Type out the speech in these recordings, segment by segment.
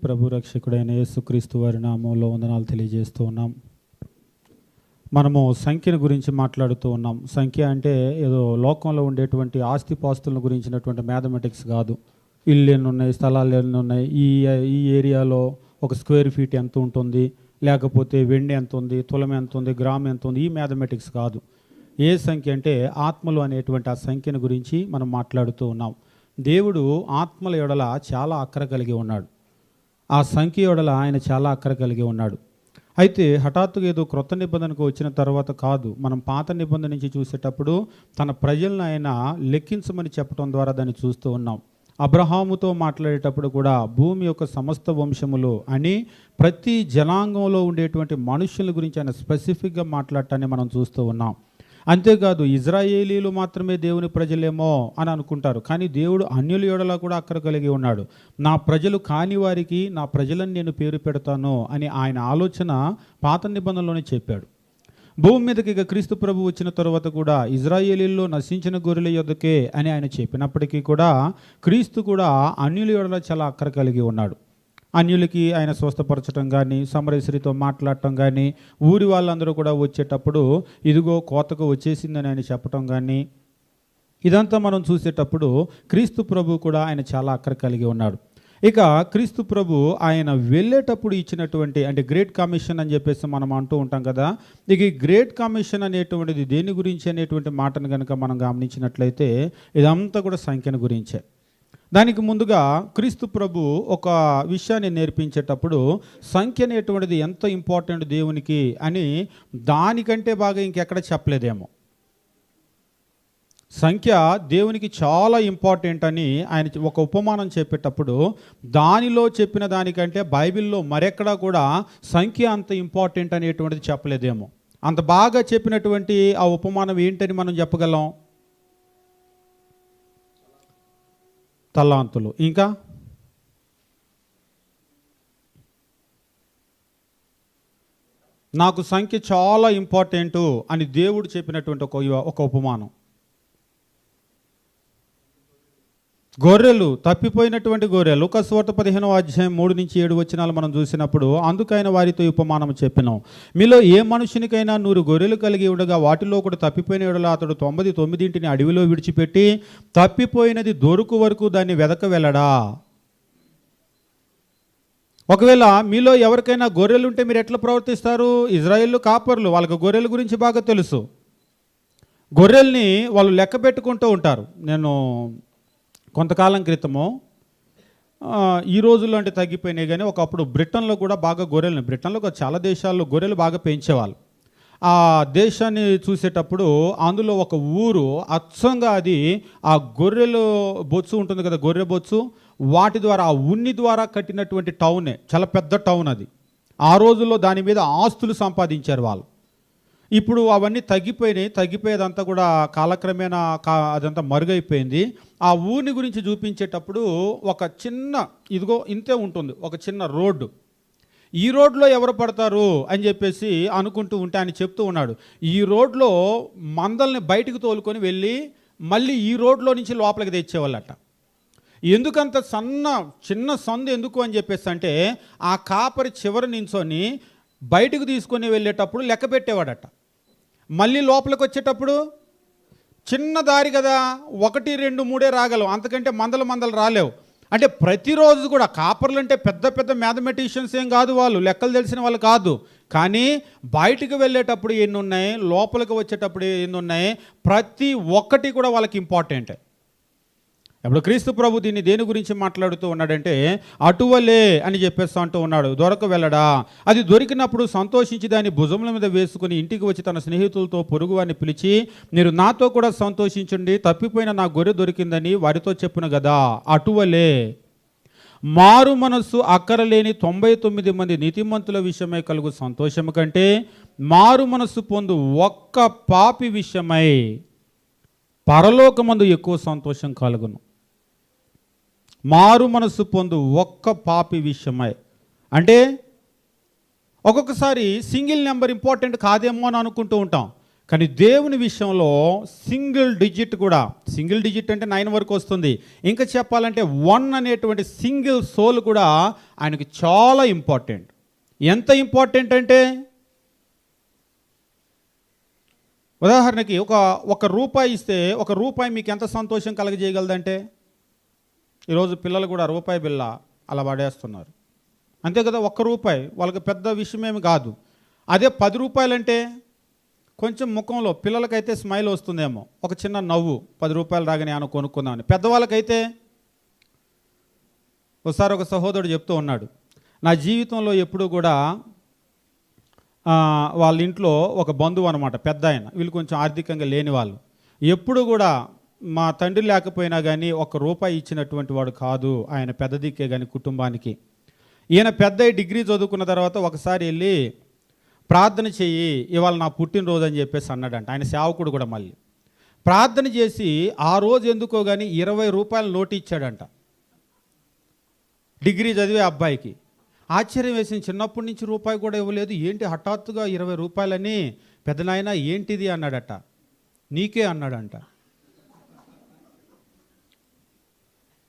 ప్రభు రక్షకుడైన యేసుక్రీస్తు వారి నామంలో వందనాలు తెలియజేస్తూ ఉన్నాం. మనము సంఖ్యను గురించి మాట్లాడుతూ ఉన్నాం. సంఖ్య అంటే ఏదో లోకంలో ఉండేటువంటి ఆస్తిపాస్తులను గురించినటువంటి మ్యాథమెటిక్స్ కాదు. ఇల్లు ఎన్ని ఉన్నాయి, స్థలాలు ఎన్ని ఉన్నాయి, ఈ ఏరియాలో ఒక స్క్వేర్ ఫీట్ ఎంత ఉంటుంది, లేకపోతే వెండి ఎంత ఉంది, తులం ఎంత ఉంది, గ్రామ్ ఎంత ఉంది, ఈ మ్యాథమెటిక్స్ కాదు. ఏ సంఖ్య అంటే ఆత్మలు అనేటువంటి ఆ సంఖ్యను గురించి మనం మాట్లాడుతూ ఉన్నాం. దేవుడు ఆత్మల యొడల చాలా అక్కర కలిగి ఉన్నాడు. ఆ సంఖ్య యొడల ఆయన చాలా అక్కర కలిగి ఉన్నాడు. అయితే హఠాత్తుగా ఏదో క్రొత్త నిబంధనకు వచ్చిన తర్వాత కాదు, మనం పాత నిబంధన నుంచి చూసేటప్పుడు తన ప్రజలను ఆయన లెక్కించమని చెప్పడం ద్వారా దాన్ని చూస్తూ ఉన్నాం. అబ్రహాముతో మాట్లాడేటప్పుడు కూడా భూమి యొక్క సమస్త వంశములు అని ప్రతి జనాంగంలో ఉండేటువంటి మనుషుల గురించి ఆయన స్పెసిఫిక్గా మాట్లాడటాన్ని మనం చూస్తూ ఉన్నాం. అంతేకాదు ఇజ్రాయేలీలు మాత్రమే దేవుని ప్రజలేమో అని అనుకుంటారు, కానీ దేవుడు అన్యుల యొడల కూడా అక్కర కలిగి ఉన్నాడు. నా ప్రజలు కాని వారికి నా ప్రజలను నేను పేరు పెడతాను అని ఆయన ఆలోచన పాత నిబంధనలోనే చెప్పాడు. భూమి మీదకి ఇక క్రీస్తు ప్రభు వచ్చిన తర్వాత కూడా ఇజ్రాయేలీల్లో నశించిన గొర్రెల యొద్దకే అని ఆయన చెప్పినప్పటికీ కూడా క్రీస్తు కూడా అన్యుల యొడల చాలా అక్కర కలిగి ఉన్నాడు. అన్యులకి ఆయన స్వస్థపరచడం కానీ, సమరస్త్రీతో మాట్లాడటం కానీ, ఊరి వాళ్ళందరూ కూడా వచ్చేటప్పుడు ఇదిగో కోతకు వచ్చేసిందని ఆయన చెప్పటం కానీ, ఇదంతా మనం చూసేటప్పుడు క్రీస్తు ప్రభు కూడా ఆయన చాలా అక్కర కలిగి ఉన్నాడు. ఇక క్రీస్తు ప్రభు ఆయన వెళ్ళేటప్పుడు ఇచ్చినటువంటి అంటే గ్రేట్ కమిషన్ అని చెప్పేసి మనం అంటూ ఉంటాం కదా. ఇక ఈ గ్రేట్ కమిషన్ అనేటువంటిది దేని గురించి అనేటువంటి మాటను కనుక మనం గమనించినట్లయితే ఇదంతా కూడా సంఖ్యను గురించే. దానికి ముందుగా క్రీస్తు ప్రభు ఒక విషయాన్ని నేర్పించేటప్పుడు సంఖ్య అనేటువంటిది ఎంత ఇంపార్టెంట్ దేవునికి అని దానికంటే బాగా ఇంకెక్కడ చెప్పలేదేమో. సంఖ్య దేవునికి చాలా ఇంపార్టెంట్ అని ఆయన ఒక ఉపమానం చెప్పేటప్పుడు దానిలో చెప్పిన దానికంటే బైబిల్లో మరెక్కడా కూడా సంఖ్య అంత ఇంపార్టెంట్ అనేటువంటిది చెప్పలేదేమో. అంత బాగా చెప్పినటువంటి ఆ ఉపమానం ఏంటని మనం చెప్పగలం? తలాంతులు. ఇంకా నాకు సంఖ్య చాలా ఇంపార్టెంటు అని దేవుడు చెప్పినటువంటి ఒక ఉపమానం. గొర్రెలు, తప్పిపోయినటువంటి గొర్రెలు. లూకా సువార్త 15వ అధ్యాయం 3-7 మనం చూసినప్పుడు అందుకైన వారితో ఉపమానం చెప్పినాం. మీలో ఏ మనుషునికైనా 100 గొర్రెలు కలిగి ఉండగా వాటిలో ఒకటి తప్పిపోయిన యెడల అతడు 99 అడవిలో విడిచిపెట్టి తప్పిపోయినది దొరుకు వరకు దాన్ని వెదక వెళ్ళడా? ఒకవేళ మీలో ఎవరికైనా గొర్రెలు ఉంటే మీరు ఎట్లా ప్రవర్తిస్తారు? ఇజ్రాయేలు కాపర్లు, వాళ్ళకి గొర్రెల గురించి బాగా తెలుసు. గొర్రెల్ని వాళ్ళు లెక్క పెట్టుకుంటూ ఉంటారు. నేను కొంతకాలం క్రితము, ఈ రోజుల్లో అంటే తగ్గిపోయినాయి కానీ ఒకప్పుడు బ్రిటన్లో కూడా బాగా గొర్రెలను, బ్రిటన్లో చాలా దేశాల్లో గొర్రెలు బాగా పెంచేవాళ్ళు. ఆ దేశాన్ని చూసేటప్పుడు అందులో ఒక ఊరు అచ్చంగా అది ఆ గొర్రెలు బొచ్చు ఉంటుంది కదా, గొర్రె బొచ్చు, వాటి ద్వారా ఆ ఉన్ని ద్వారా కట్టినటువంటి టౌనే, చాలా పెద్ద టౌన్ అది. ఆ రోజుల్లో దాని మీద ఆస్తులు సంపాదించారు వాళ్ళు. ఇప్పుడు అవన్నీ తగ్గిపోయేదంతా కూడా కాలక్రమేణా అదంతా మరుగైపోయింది. ఆ ఊరిని గురించి చూపించేటప్పుడు ఒక చిన్న, ఇదిగో ఇంతే ఉంటుంది, ఒక చిన్న రోడ్డు. ఈ రోడ్లో ఎవరు పడతారు అని చెప్పేసి అనుకుంటూ ఉంటే ఆయన చెప్తూ ఉన్నాడు, ఈ రోడ్లో మందల్ని బయటికి తోలుకొని వెళ్ళి మళ్ళీ ఈ రోడ్లో నుంచి లోపలికి తెచ్చేవాళ్ళట. ఎందుకంత చిన్న సందు ఎందుకు అని చెప్పేసి అంటే ఆ కాపరి చివరి నించొని బయటకు తీసుకొని వెళ్ళేటప్పుడు లెక్క పెట్టేవాడట. మళ్ళీ లోపలికి వచ్చేటప్పుడు చిన్న దారి కదా, 1, 2, 3 రాగలవు, అంతకంటే మందలు రాలేవు. అంటే ప్రతిరోజు కూడా కాపర్లు అంటే పెద్ద మ్యాథమెటిషియన్స్ ఏం కాదు, వాళ్ళు లెక్కలు తెలిసిన వాళ్ళు కాదు. కానీ బయటకు వెళ్ళేటప్పుడు ఎన్ని ఉన్నాయి, లోపలికి వచ్చేటప్పుడు ఎన్ని ఉన్నాయి, ప్రతి ఒక్కటి కూడా వాళ్ళకి ఇంపార్టెంటే. ఇప్పుడు క్రీస్తు ప్రభు దీన్ని దేని గురించి మాట్లాడుతూ ఉన్నాడంటే అటువలే అని చెప్పేస్తూ అంటూ ఉన్నాడు. దొరక వెళ్ళడా, అది దొరికినప్పుడు సంతోషించి దాన్ని భుజముల మీద వేసుకుని ఇంటికి వచ్చి తన స్నేహితులతో పొరుగు వారిని పిలిచి మీరు నాతో కూడా సంతోషించండి, తప్పిపోయిన నా గొర్రె దొరికిందని వారితో చెప్పును కదా. అటువలే మారు మనస్సు అక్కరలేని 99 మంది నీతిమంతుల విషయమై కలుగు సంతోషము కంటే మారు మనస్సు పొందు ఒక్క పాపి విషయమై పరలోకమందు ఎక్కువ సంతోషం కలుగును. మారు మనస్సు పొందు ఒక్క పాపి విషయమై అంటే ఒక్కొక్కసారి సింగిల్ నెంబర్ ఇంపార్టెంట్ కాదేమో అని అనుకుంటూ ఉంటాం. కానీ దేవుని విషయంలో సింగిల్ డిజిట్ అంటే 9 వరకు వస్తుంది. ఇంకా చెప్పాలంటే 1 అనేటువంటి సింగిల్ సోల్ కూడా ఆయనకి చాలా ఇంపార్టెంట్. ఎంత ఇంపార్టెంట్ అంటే, ఉదాహరణకి ఒక రూపాయి ఇస్తే రూపాయి మీకు ఎంత సంతోషం కలగజేయగలదంటే, ఈరోజు పిల్లలు కూడా రూపాయి బిళ్ళ అలా పడేస్తున్నారు, అంతే కదా. రూపాయి వాళ్ళకి పెద్ద విషయమేమి కాదు. అదే 10 రూపాయలంటే కొంచెం ముఖంలో పిల్లలకైతే స్మైల్ వస్తుందేమో, ఒక చిన్న నవ్వు, 10 రూపాయలు రాగానే ఆయన కొనుక్కుందామని. పెద్దవాళ్ళకైతే, ఒకసారి ఒక సహోదరుడు చెప్తూ ఉన్నాడు, నా జీవితంలో ఎప్పుడూ కూడా వాళ్ళ ఇంట్లో ఒక బంధువు అనమాట, పెద్ద ఆయన, వీళ్ళు కొంచెం ఆర్థికంగా లేని వాళ్ళు, ఎప్పుడు కూడా మా తండ్రి లేకపోయినా కానీ రూపాయి ఇచ్చినటువంటి వాడు కాదు ఆయన, పెద్ద దిక్కే కానీ కుటుంబానికి. ఈయన పెద్ద డిగ్రీ చదువుకున్న తర్వాత ఒకసారి వెళ్ళి ప్రార్థన చెయ్యి, ఇవాళ నా పుట్టినరోజు అని చెప్పేసి అన్నాడంట. ఆయన సేవకుడు కూడా మళ్ళీ ప్రార్థన చేసి ఆ రోజు ఎందుకో కానీ 20 రూపాయల నోటు ఇచ్చాడంట డిగ్రీ చదివే అబ్బాయికి. ఆశ్చర్యం వేసింది, చిన్నప్పటి నుంచి రూపాయి కూడా ఇవ్వలేదు, ఏంటి హఠాత్తుగా 20 రూపాయలని. పెద్దనాయన ఏంటిది అన్నాడట. నీకే అన్నాడంట.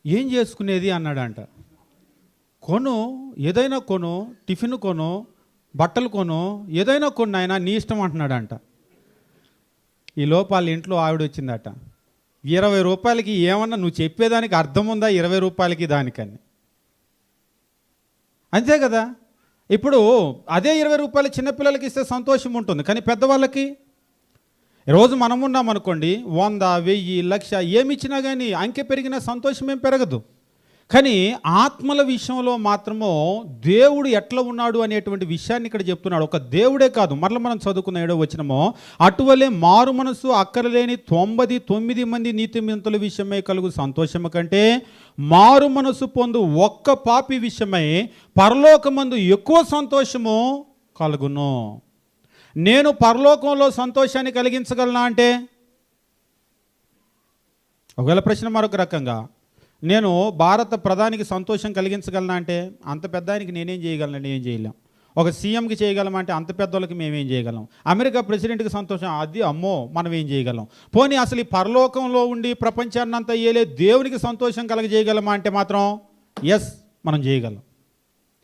ఏం చేసుకునేది అన్నాడంట. ఏదైనా కొను, టిఫిన్ కొను, బట్టలు కొను, ఏదైనా కొను ఆయన, నీ ఇష్టం అంటున్నాడంట. ఈ లోపాల ఇంట్లో ఆవిడ వచ్చిందట, 20 రూపాయలకి ఏమన్నా నువ్వు చెప్పేదానికి అర్థం ఉందా, 20 రూపాయలకి దానికని. అంతే కదా. ఇప్పుడు అదే 20 రూపాయలు చిన్నపిల్లలకి ఇస్తే సంతోషం ఉంటుంది, కానీ పెద్దవాళ్ళకి, రోజు మనం ఉన్నాం అనుకోండి, 100, 1000, 1,00,000 ఏమి ఇచ్చినా కానీ అంకె పెరిగిన సంతోషం ఏం పెరగదు. కానీ ఆత్మల విషయంలో మాత్రమో దేవుడు ఎట్లా ఉన్నాడు అనేటువంటి విషయాన్ని ఇక్కడ చెప్తున్నాడు. ఒక దేవుడే కాదు, మరల మనం చదువుకున్న 7వ వచనమో, అటువలే మారు మనసు అక్కరలేని 99 మంది నీతిమంతుల విషయమై కలుగు సంతోషము కంటే మారు మనసు పొందు ఒక్క పాపి విషయమై పరలోకమందు ఎక్కువ సంతోషము కలుగును. నేను పరలోకంలో సంతోషాన్ని కలిగించగలనా అంటే, ఒకవేళ ప్రశ్న మరొక రకంగా, నేను భారత ప్రధానికి సంతోషం కలిగించగలనా అంటే, అంత పెద్ద ఆయనకి నేనేం చేయగలను, ఏం చేయలేం. ఒక సీఎంకి చేయగలమంటే అంత పెద్దోళ్ళకి మేమేం చేయగలం. అమెరికా ప్రెసిడెంట్కి సంతోషం, అది అమ్మో మనం ఏం చేయగలం. పోనీ అసలు ఈ పరలోకంలో ఉండి ప్రపంచాన్ని అంతా ఏలే దేవునికి సంతోషం కలగజేయగలమా అంటే మాత్రం ఎస్, మనం చేయగలం.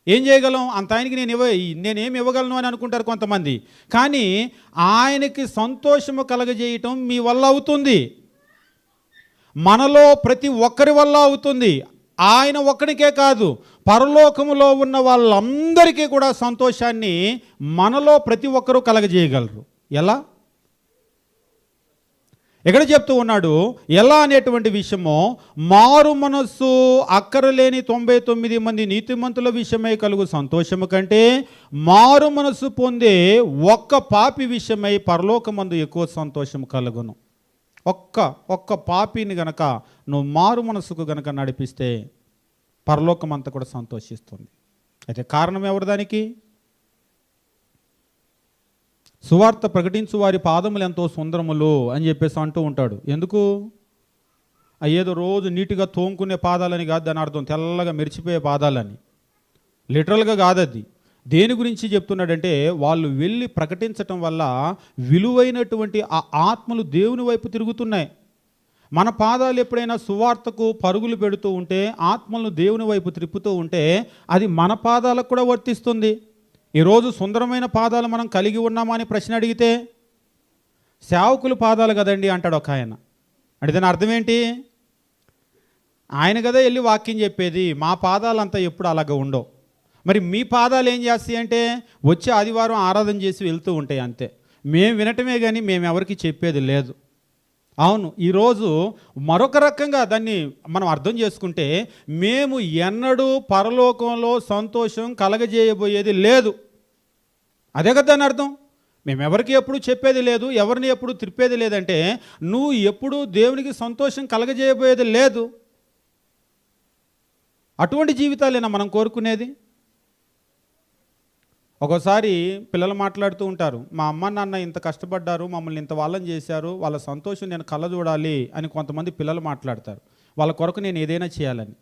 ఏం చేయగలం, అంత ఆయనకి నేనేమి ఇవ్వగలను అని అనుకుంటారు కొంతమంది. కానీ ఆయనకి సంతోషము కలగజేయటం మీ వల్ల అవుతుంది, మనలో ప్రతి ఒక్కరి వల్ల అవుతుంది. ఆయన ఒక్కడికే కాదు, పరలోకములో ఉన్న వాళ్ళందరికీ కూడా సంతోషాన్ని మనలో ప్రతి ఒక్కరూ కలగజేయగలరు. ఎలా? ఎక్కడ చెప్తూ ఉన్నాడు, ఎలా అనేటువంటి విషయమో, మారు మనస్సు అక్కరలేని 99 మంది నీతిమంతుల విషయమై కలుగు సంతోషము కంటే మారు మనస్సు పొందే ఒక్క పాపి విషయమై పరలోకమందు ఎక్కువ సంతోషం కలుగును. ఒక్క పాపిని గనక నువ్వు మారు మనసుకు గనక నడిపిస్తే పరలోకం అంతా కూడా సంతోషిస్తుంది. అయితే కారణం ఎవరు దానికి? సువార్త ప్రకటించు వారి పాదములు ఎంతో సుందరములు అని చెప్పేసి అంటూ ఉంటాడు. ఎందుకు? ఏదో రోజు నీట్గా తోముకునే పాదాలని కాదు దాని అర్థం, తెల్లగా మెరిచిపోయే పాదాలని, లిటరల్గా కాదు అది. దేని గురించి చెప్తున్నాడంటే, వాళ్ళు వెళ్ళి ప్రకటించటం వల్ల విలువైనటువంటి ఆ ఆత్మలు దేవుని వైపు తిరుగుతున్నాయి. మన పాదాలు ఎప్పుడైనా సువార్తకు పరుగులు పెడుతూ ఉంటే, ఆత్మలను దేవుని వైపు త్రిప్పుతూ ఉంటే, అది మన పాదాలకు కూడా వర్తిస్తుంది. ఈరోజు సుందరమైన పాదాలు మనం కలిగి ఉన్నామా అని ప్రశ్న అడిగితే, సేవకులు పాదాలు కదండి అంటాడు ఒక ఆయన. అంటే దాని అర్థం ఏంటి? ఆయన కదా వెళ్ళి వాక్యం చెప్పేది, మా పాదాలు అంతా ఎప్పుడు అలాగ ఉండవు. మరి మీ పాదాలు ఏం చేస్తాయి అంటే, వచ్చే ఆదివారం ఆరాధన చేసి వెళ్తూ ఉంటాయి అంతే. మేము వినటమే కానీ మేము ఎవరికి చెప్పేది లేదు. అవును, ఈరోజు మరొక రకంగా దాన్ని మనం అర్థం చేసుకుంటే, మేము ఎన్నడూ పరలోకంలో సంతోషం కలగజేయబోయేది లేదు. అదే కదా దాని అర్థం. మేము ఎవరికి ఎప్పుడు చెప్పేది లేదు, ఎవరిని ఎప్పుడు త్రిప్పేది లేదంటే, నువ్వు ఎప్పుడు దేవునికి సంతోషం కలగజేయబోయేది లేదు. అటువంటి జీవితాలేనా మనం కోరుకునేది? ఒక్కోసారి పిల్లలు మాట్లాడుతూ ఉంటారు, మా అమ్మ నాన్న ఇంత కష్టపడ్డారు, మమ్మల్ని ఇంత వాళ్ళని చేశారు, వాళ్ళ సంతోషం నేను కళ్ళ చూడాలి అని కొంతమంది పిల్లలు మాట్లాడతారు. వాళ్ళ కొరకు నేను ఏదైనా చేయాలని.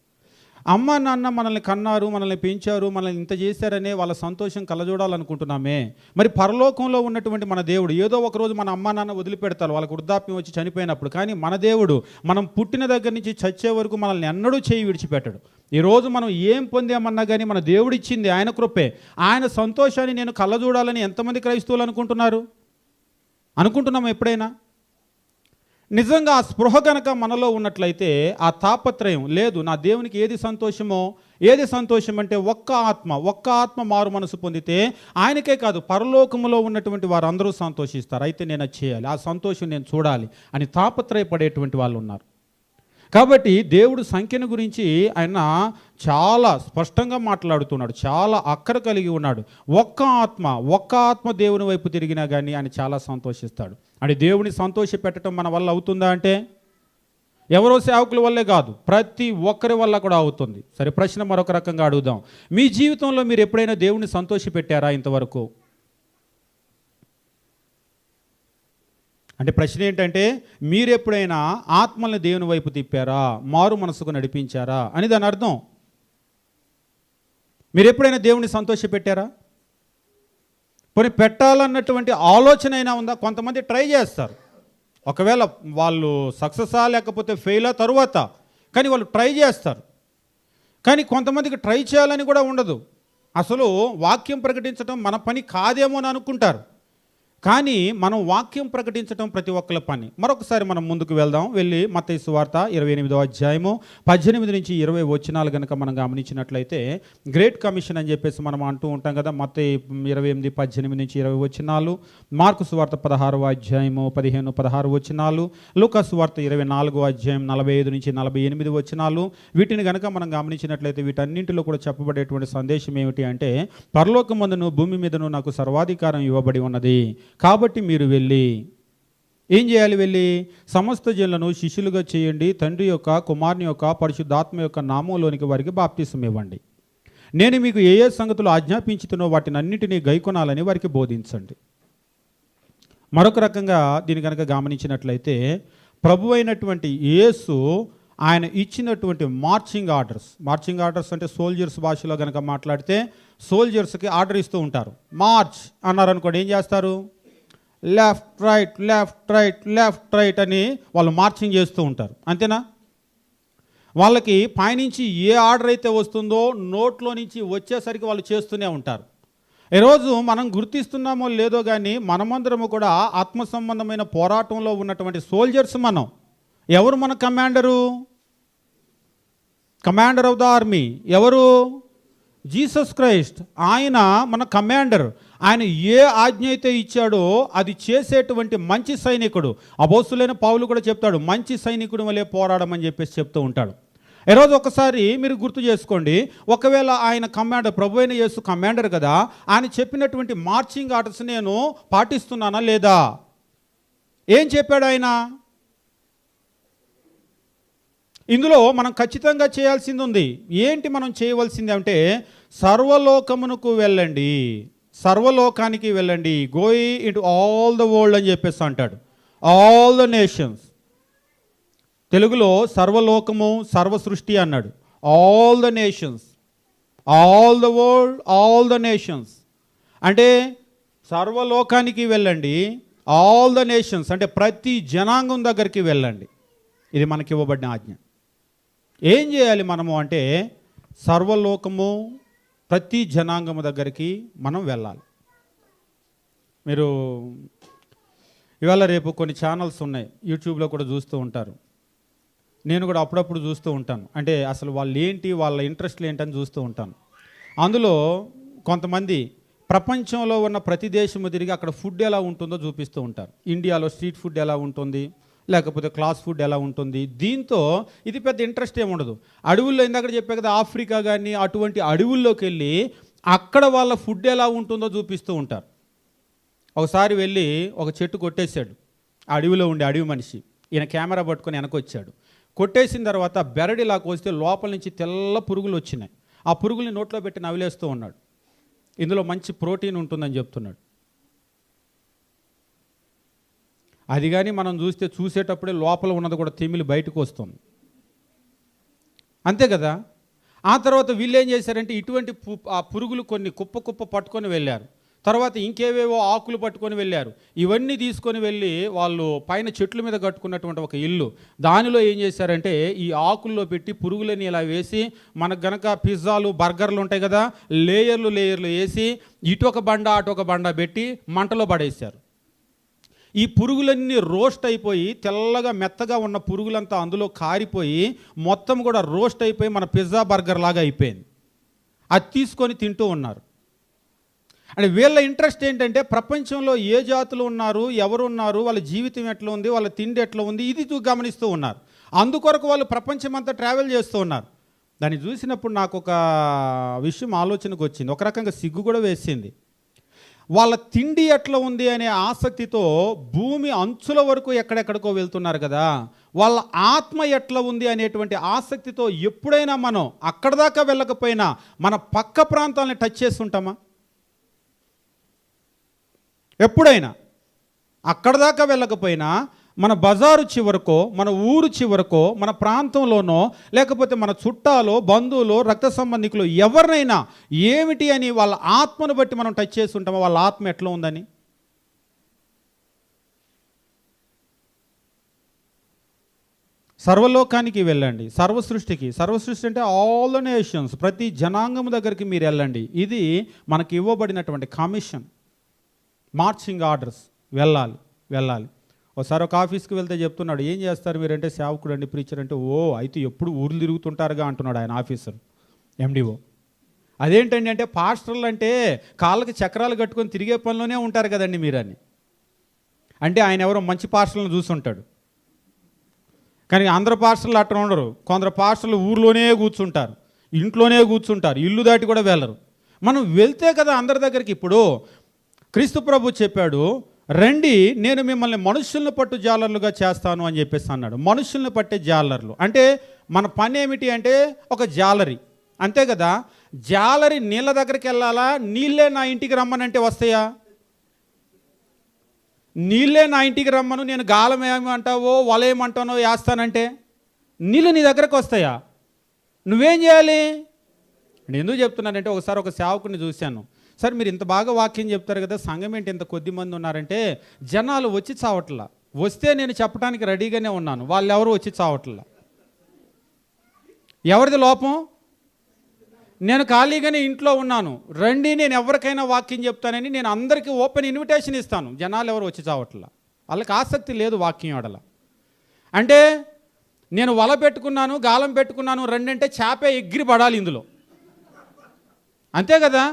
అమ్మ నాన్న మనల్ని కన్నారు, మనల్ని పెంచారు, మనల్ని ఇంత చేశారనే వాళ్ళ సంతోషం కలజోడాలనుకుంటున్నామే. మరి పరలోకంలో ఉన్నటువంటి మన దేవుడు ఏదో ఒకరోజు మన అమ్మ నాన్న వదిలిపెడతారు, వాళ్ళకు వృద్ధాప్యం వచ్చి చనిపోయినప్పుడు. కానీ మన దేవుడు మనం పుట్టిన దగ్గర నుంచి చచ్చే వరకు మనల్ని ఎన్నడూ చేయి విడిచిపెట్టాడు. ఈరోజు మనం ఏం పొందామన్నా కానీ మన దేవుడు ఇచ్చింది ఆయన కృపే. ఆయన సంతోషాన్ని నేను కళ్ళజూడాలని ఎంతమంది క్రైస్తవులు అనుకుంటున్నాము ఎప్పుడైనా? నిజంగా ఆ స్పృహ కనుక మనలో ఉన్నట్లయితే, ఆ తాపత్రయం లేదు, నా దేవునికి ఏది సంతోషమో, ఏది సంతోషం అంటే ఒక్క ఆత్మ మారు మనసు పొందితే ఆయనకే కాదు పరలోకములో ఉన్నటువంటి వారు అందరూ సంతోషిస్తారు. అయితే నేను అది చేయాలి, ఆ సంతోషం నేను చూడాలి అని తాపత్రయపడేటువంటి వాళ్ళు ఉన్నారు. కాబట్టి దేవుడు సంఖ్యను గురించి ఆయన చాలా స్పష్టంగా మాట్లాడుతున్నాడు, చాలా అక్కర కలిగి ఉన్నాడు. ఒక్క ఆత్మ దేవుని వైపు తిరిగినా కానీ ఆయన చాలా సంతోషిస్తాడు. అంటే దేవుని సంతోష పెట్టడం మన వల్ల అవుతుందా అంటే ఎవరో సేవకుల వల్లే కాదు, ప్రతి ఒక్కరి వల్ల కూడా అవుతుంది. సరే, ప్రశ్న మరొక రకంగా అడుగుదాం. మీ జీవితంలో మీరు ఎప్పుడైనా దేవుని సంతోష పెట్టారా ఇంతవరకు? అంటే ప్రశ్న ఏంటంటే, మీరు ఎప్పుడైనా ఆత్మల్ని దేవుని వైపు తిప్పారా, మారు మనసుకు నడిపించారా అని దాని అర్థం. మీరు ఎప్పుడైనా దేవుని సంతోష పెట్టారా? పోనీ పెట్టాలన్నటువంటి ఆలోచన అయినా ఉందా? కొంతమంది ట్రై చేస్తారు, ఒకవేళ వాళ్ళు సక్సెసా లేకపోతే ఫెయిలా తరువాత, కానీ వాళ్ళు ట్రై చేస్తారు. కానీ కొంతమందికి ట్రై చేయాలని కూడా ఉండదు. అసలు వాక్యం ప్రకటించడం మన పని కాదేమో అని అనుకుంటారు. కానీ మనం వాక్యం ప్రకటించడం ప్రతి ఒక్కరి పని. మరొకసారి మనం ముందుకు వెళ్దాం. వెళ్ళి మత్తయి సువార్త 28వ అధ్యాయము 18 నుంచి 20 వచనాలు కనుక మనం గమనించినట్లయితే, గ్రేట్ కమిషన్ అని చెప్పేసి మనం అంటూ ఉంటాం కదా. మత్తయి 28, 18 నుంచి 20 వచనాలు, మార్కు సువార్త 16వ అధ్యాయము 15, 16 వచనాలు, లూకా సువార్త 24వ అధ్యాయం 45 నుంచి 48 వచనాలు. వీటిని కనుక మనం గమనించినట్లయితే వీటన్నింటిలో కూడా చెప్పబడేటువంటి సందేశం ఏమిటి అంటే, పరలోకమందును భూమి మీదను నాకు సర్వాధికారం ఇవ్వబడి ఉన్నది, కాబట్టి మీరు వెళ్ళి ఏం చేయాలి? వెళ్ళి సమస్త జనులను శిష్యులుగా చేయండి, తండ్రి యొక్క, కుమారుని యొక్క, పరిశుద్ధాత్మ యొక్క నామంలోనికి వారికి బాప్తిసం ఇవ్వండి. నేను మీకు ఏ ఏ సంగతులు ఆజ్ఞాపించుతున్నో వాటిని అన్నిటినీ గైకొనాలని వారికి బోధించండి. మరొక రకంగా దీని కనుక గమనించినట్లయితే, ప్రభు అయినటువంటి యేసు ఆయన ఇచ్చినటువంటి మార్చింగ్ ఆర్డర్స్ అంటే సోల్జర్స్ భాషలో కనుక మాట్లాడితే సోల్జర్స్కి ఆర్డర్ ఇస్తూ ఉంటారు. మార్చ్ అన్నారు అనుకోండి, ఏం చేస్తారు? Left right left right left right అని వాళ్ళు మార్చింగ్ చేస్తూ ఉంటారు. అంతేనా? వాళ్ళకి పైనుంచి ఏ ఆర్డర్ అయితే వస్తుందో నోట్లో నుంచి వచ్చేసరికి వాళ్ళు చేస్తూనే ఉంటారు. ఈరోజు మనం గుర్తిస్తున్నామో లేదో కానీ మనమందరము కూడా ఆత్మ సంబంధమైన పోరాటంలో ఉన్నటువంటి సోల్జర్స్. మనం ఎవరు? మన కమాండర్ ఆఫ్ ద ఆర్మీ ఎవరు? Jesus Christ. ఆయన మన కమాండర్. ఆయన ఏ ఆజ్ఞ అయితే ఇచ్చాడో అది చేసేటువంటి మంచి సైనికుడు. అపోస్తులైన పౌలు కూడా చెప్తాడు, మంచి సైనికుడు వలె పోరాడమని చెప్పేసి చెప్తూ ఉంటాడు. ఈరోజు ఒకసారి మీరు గుర్తు చేసుకోండి, ఒకవేళ ఆయన కమాండర్, ప్రభు అయిన యేసు కమాండర్ కదా, ఆయన చెప్పినటువంటి మార్చింగ్ ఆర్డర్స్ నేను పాటిస్తున్నానా లేదా? ఏం చెప్పాడు ఆయన? ఇందులో మనం ఖచ్చితంగా చేయాల్సింది ఉంది. ఏంటి మనం చేయవలసింది అంటే, సర్వలోకమునకు వెళ్ళండి, సర్వలోకానికి వెళ్ళండి, గోయి ఇంటూ ఆల్ ద వరల్డ్ అని చెప్పేసి అంటాడు. All the nations. తెలుగులో సర్వలోకము, సర్వ సృష్టి అన్నాడు. All the nations, all the world, all the nations అంటే సర్వలోకానికి వెళ్ళండి, ఆల్ ద నేషన్స్ అంటే ప్రతి జనాంగం దగ్గరికి వెళ్ళండి. ఇది మనకి ఇవ్వబడిన ఆజ్ఞ. ఏం చేయాలి మనము అంటే, సర్వలోకము, ప్రతి జనాంగము దగ్గరికి మనం వెళ్ళాలి. మీరు ఇవాళ రేపు కొన్ని ఛానల్స్ ఉన్నాయి, యూట్యూబ్లో కూడా చూస్తూ ఉంటారు. నేను కూడా అప్పుడప్పుడు చూస్తూ ఉంటాను. అంటే అసలు వాళ్ళు ఏంటి, వాళ్ళ ఇంట్రెస్ట్లు ఏంటని చూస్తూ ఉంటాను. అందులో కొంతమంది ప్రపంచంలో ఉన్న ప్రతి దేశము తిరిగి అక్కడ ఫుడ్ ఎలా ఉంటుందో చూపిస్తూ ఉంటారు. ఇండియాలో స్ట్రీట్ ఫుడ్ ఎలా ఉంటుంది, లేకపోతే క్లాస్ ఫుడ్ ఎలా ఉంటుంది. దీంతో ఇది పెద్ద ఇంట్రెస్ట్ ఏముండదు. అడవుల్లో ఇందాక చెప్పే కదా, ఆఫ్రికా కానీ అటువంటి అడవుల్లోకి వెళ్ళి అక్కడ వాళ్ళ ఫుడ్ ఎలా ఉంటుందో చూపిస్తూ ఉంటారు. ఒకసారి వెళ్ళి ఒక చెట్టు కొట్టేశాడు అడవిలో ఉండే అడవి మనిషి. ఈయన కెమెరా పట్టుకొని వెనకొచ్చాడు. కొట్టేసిన తర్వాత బెరడిలా కోస్తే లోపల నుంచి తెల్ల పురుగులు వచ్చినాయి. ఆ పురుగుల్ని నోట్లో పెట్టి నవిలేస్తూ ఉన్నాడు. ఇందులో మంచి ప్రోటీన్ ఉంటుందని చెప్తున్నాడు. అది కానీ మనం చూసేటప్పుడే లోపల ఉన్నది కూడా తిమిలి బయటకు వస్తుంది. అంతే కదా? ఆ తర్వాత వీళ్ళు ఏం చేశారంటే ఇటువంటి ఆ పురుగులు కొన్ని కుప్ప కుప్ప పట్టుకొని వెళ్ళారు. తర్వాత ఇంకేవేవో ఆకులు పట్టుకొని వెళ్ళారు. ఇవన్నీ తీసుకొని వెళ్ళి వాళ్ళు పైన చెట్ల మీద కట్టుకున్నటువంటి ఒక ఇల్లు, దానిలో ఏం చేశారంటే ఈ ఆకుల్లో పెట్టి పురుగులని ఇలా వేసి, మనకు గనక పిజ్జాలు బర్గర్లు ఉంటాయి కదా, లేయర్లు లేయర్లు వేసి ఇటొక బండ అటొక బండ పెట్టి మంటలో పడేశారు. ఈ పురుగులన్నీ రోస్ట్ అయిపోయి తెల్లగా మెత్తగా ఉన్న పురుగులంతా అందులో కారిపోయి మొత్తం కూడా రోస్ట్ అయిపోయి మన పిజ్జా బర్గర్ లాగా అయిపోయింది. అది తీసుకొని తింటూ ఉన్నారు. అంటే వీళ్ళ ఇంట్రెస్ట్ ఏంటంటే ప్రపంచంలో ఏ జాతులు ఉన్నారు, ఎవరు ఉన్నారు, వాళ్ళ జీవితం ఎట్లా ఉంది, వాళ్ళ తిండి ఎట్లా ఉంది, ఇది గమనిస్తూ ఉన్నారు. అందుకొరకు వాళ్ళు ప్రపంచం అంతా ట్రావెల్ చేస్తూ ఉన్నారు. దాన్ని చూసినప్పుడు నాకు ఒక విషయం ఆలోచనకు వచ్చింది, ఒక రకంగా సిగ్గు కూడా వేసింది. వాళ్ళ తిండి ఎట్లా ఉంది అనే ఆసక్తితో భూమి అంచుల వరకు ఎక్కడెక్కడికో వెళ్తున్నారు కదా, వాళ్ళ ఆత్మ ఎట్లా ఉంది అనేటువంటి ఆసక్తితో ఎప్పుడైనా మనం అక్కడ దాకా వెళ్ళకపోయినా మన పక్క ప్రాంతాలని టచ్ చేసి ఉంటామా? ఎప్పుడైనా అక్కడ దాకా వెళ్ళకపోయినా మన బజారు చివరకో, మన ఊరు చివరకో, మన ప్రాంతంలోనో, లేకపోతే మన చుట్టాలో, బంధువులో, రక్త సంబంధికులు ఎవరినైనా ఏమిటి అని వాళ్ళ ఆత్మను బట్టి మనం టచ్ చేసి ఉంటామా? వాళ్ళ ఆత్మ ఎట్లా ఉందని. సర్వలోకానికి వెళ్ళండి, సర్వసృష్టికి. సర్వసృష్టి అంటే ఆల్ ద నేషన్స్, ప్రతి జనాంగం దగ్గరికి మీరు వెళ్ళండి. ఇది మనకి ఇవ్వబడినటువంటి కమిషన్, మార్చింగ్ ఆర్డర్స్. వెళ్ళాలి. ఒకసారి ఒక ఆఫీస్కి వెళ్తే చెప్తున్నాడు, ఏం చేస్తారు మీరంటే, సేవకుడు అండి, ప్రీచర్ అంటే. ఓ అయితే ఎప్పుడు ఊర్లు తిరుగుతుంటారుగా అంటున్నాడు ఆయన ఆఫీసర్, ఎండిఓ. అదేంటండి అంటే, పాస్టర్లు అంటే కాళ్ళకి చక్రాలు కట్టుకొని తిరిగే పనిలోనే ఉంటారు కదండి మీరని. అంటే ఆయన ఎవరో మంచి పాస్టర్లను చూసుంటాడు. కానీ అందరు పాస్టర్లు అట్లా ఉండరు. కొందరు పాస్టర్లు ఊర్లోనే కూర్చుంటారు, ఇంట్లోనే కూర్చుంటారు, ఇల్లు దాటి కూడా వెళ్ళరు. మనం వెళ్తే కదా అందరి దగ్గరికి. ఇప్పుడు క్రీస్తు ప్రభు చెప్పాడు, రండి నేను మిమ్మల్ని మనుషులను పట్టు జాలర్లుగా చేస్తాను అని చెప్పేసి అన్నాడు. మనుషులను పట్టే జాలర్లు అంటే మన పని ఏమిటి అంటే ఒక జాలరీ, అంతే కదా. జాలరీ నీళ్ళ దగ్గరికి వెళ్ళాలా, నీళ్ళే నా ఇంటికి రమ్మనంటే వస్తాయా? నీళ్ళే నా ఇంటికి రమ్మను, నేను గాలం ఏమంటావో వల ఏమంటానో వేస్తానంటే నీళ్ళు నీ దగ్గరకు వస్తాయా? నువ్వేం చేయాలి? నేను ఎందుకు చెప్తున్నానంటే, ఒకసారి ఒక సేవకుని చూశాను. సార్ మీరు ఇంత బాగా వాక్యం చెప్తారు కదా, సంఘం ఏంటి ఇంత కొద్ది మంది ఉన్నారంటే, జనాలు వచ్చి చావట్లా. వస్తే నేను చెప్పడానికి రెడీగానే ఉన్నాను, వాళ్ళు ఎవరు వచ్చి చావట్లా. ఎవరిది లోపం? నేను ఖాళీగానే ఇంట్లో ఉన్నాను, రండి నేను ఎవరికైనా వాక్యం చెప్తానని నేను అందరికీ ఓపెన్ ఇన్విటేషన్ ఇస్తాను. జనాలు ఎవరు వచ్చి చావట్లా, వాళ్ళకి ఆసక్తి లేదు వాక్యం ఆడల. అంటే నేను వల పెట్టుకున్నాను, గాలం పెట్టుకున్నాను, రండి అంటే చేపే ఎగిరి పడాలి ఇందులో, అంతే కదా.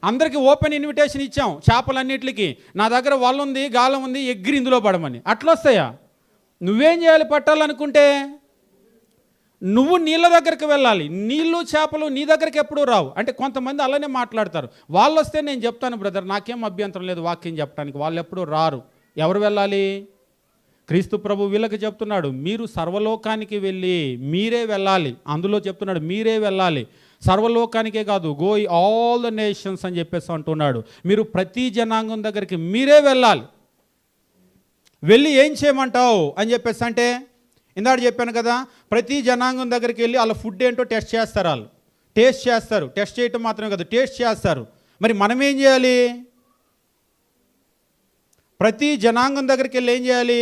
అందరికీ ఓపెన్ ఇన్విటేషన్ ఇచ్చాం చేపలన్నిటికి, నా దగ్గర వల ఉంది, గాలం ఉంది, ఎగిరి ఇందులో పడమని. అట్లా వస్తాయా? నువ్వేం చేయాలి పట్టాలనుకుంటే? నువ్వు నీళ్ళ దగ్గరికి వెళ్ళాలి. నీళ్ళు చేపలు నీ దగ్గరికి ఎప్పుడూ రావు. అంటే కొంతమంది అలానే మాట్లాడతారు, వాళ్ళు వస్తే నేను చెప్తాను బ్రదర్, నాకేం అభ్యంతరం లేదు వాక్యం చెప్పడానికి. వాళ్ళు ఎప్పుడూ రారు. ఎవరు వెళ్ళాలి? క్రీస్తు ప్రభు వీళ్ళకి చెప్తున్నాడు, మీరు సర్వలోకానికి వెళ్ళి మీరే వెళ్ళాలి. అందులో చెప్తున్నాడు మీరే వెళ్ళాలి, సర్వలోకానికే కాదు, గో ఆల్ ద నేషన్స్ అని చెప్పేసి అంటున్నాడు. మీరు ప్రతి జనాంగం దగ్గరికి మీరే వెళ్ళాలి. వెళ్ళి ఏం చేయమంటావు అని చెప్పేసి అంటే, ఇందాక చెప్పాను కదా, ప్రతి జనాంగం దగ్గరికి వెళ్ళి వాళ్ళ ఫుడ్ ఏంటో టెస్ట్ చేస్తారు. వాళ్ళు టేస్ట్ చేస్తారు. టెస్ట్ చేయటం మాత్రమే కాదు, టేస్ట్ చేస్తారు. మరి మనం ఏం చేయాలి? ప్రతి జనాంగం దగ్గరికి వెళ్ళి ఏం చేయాలి?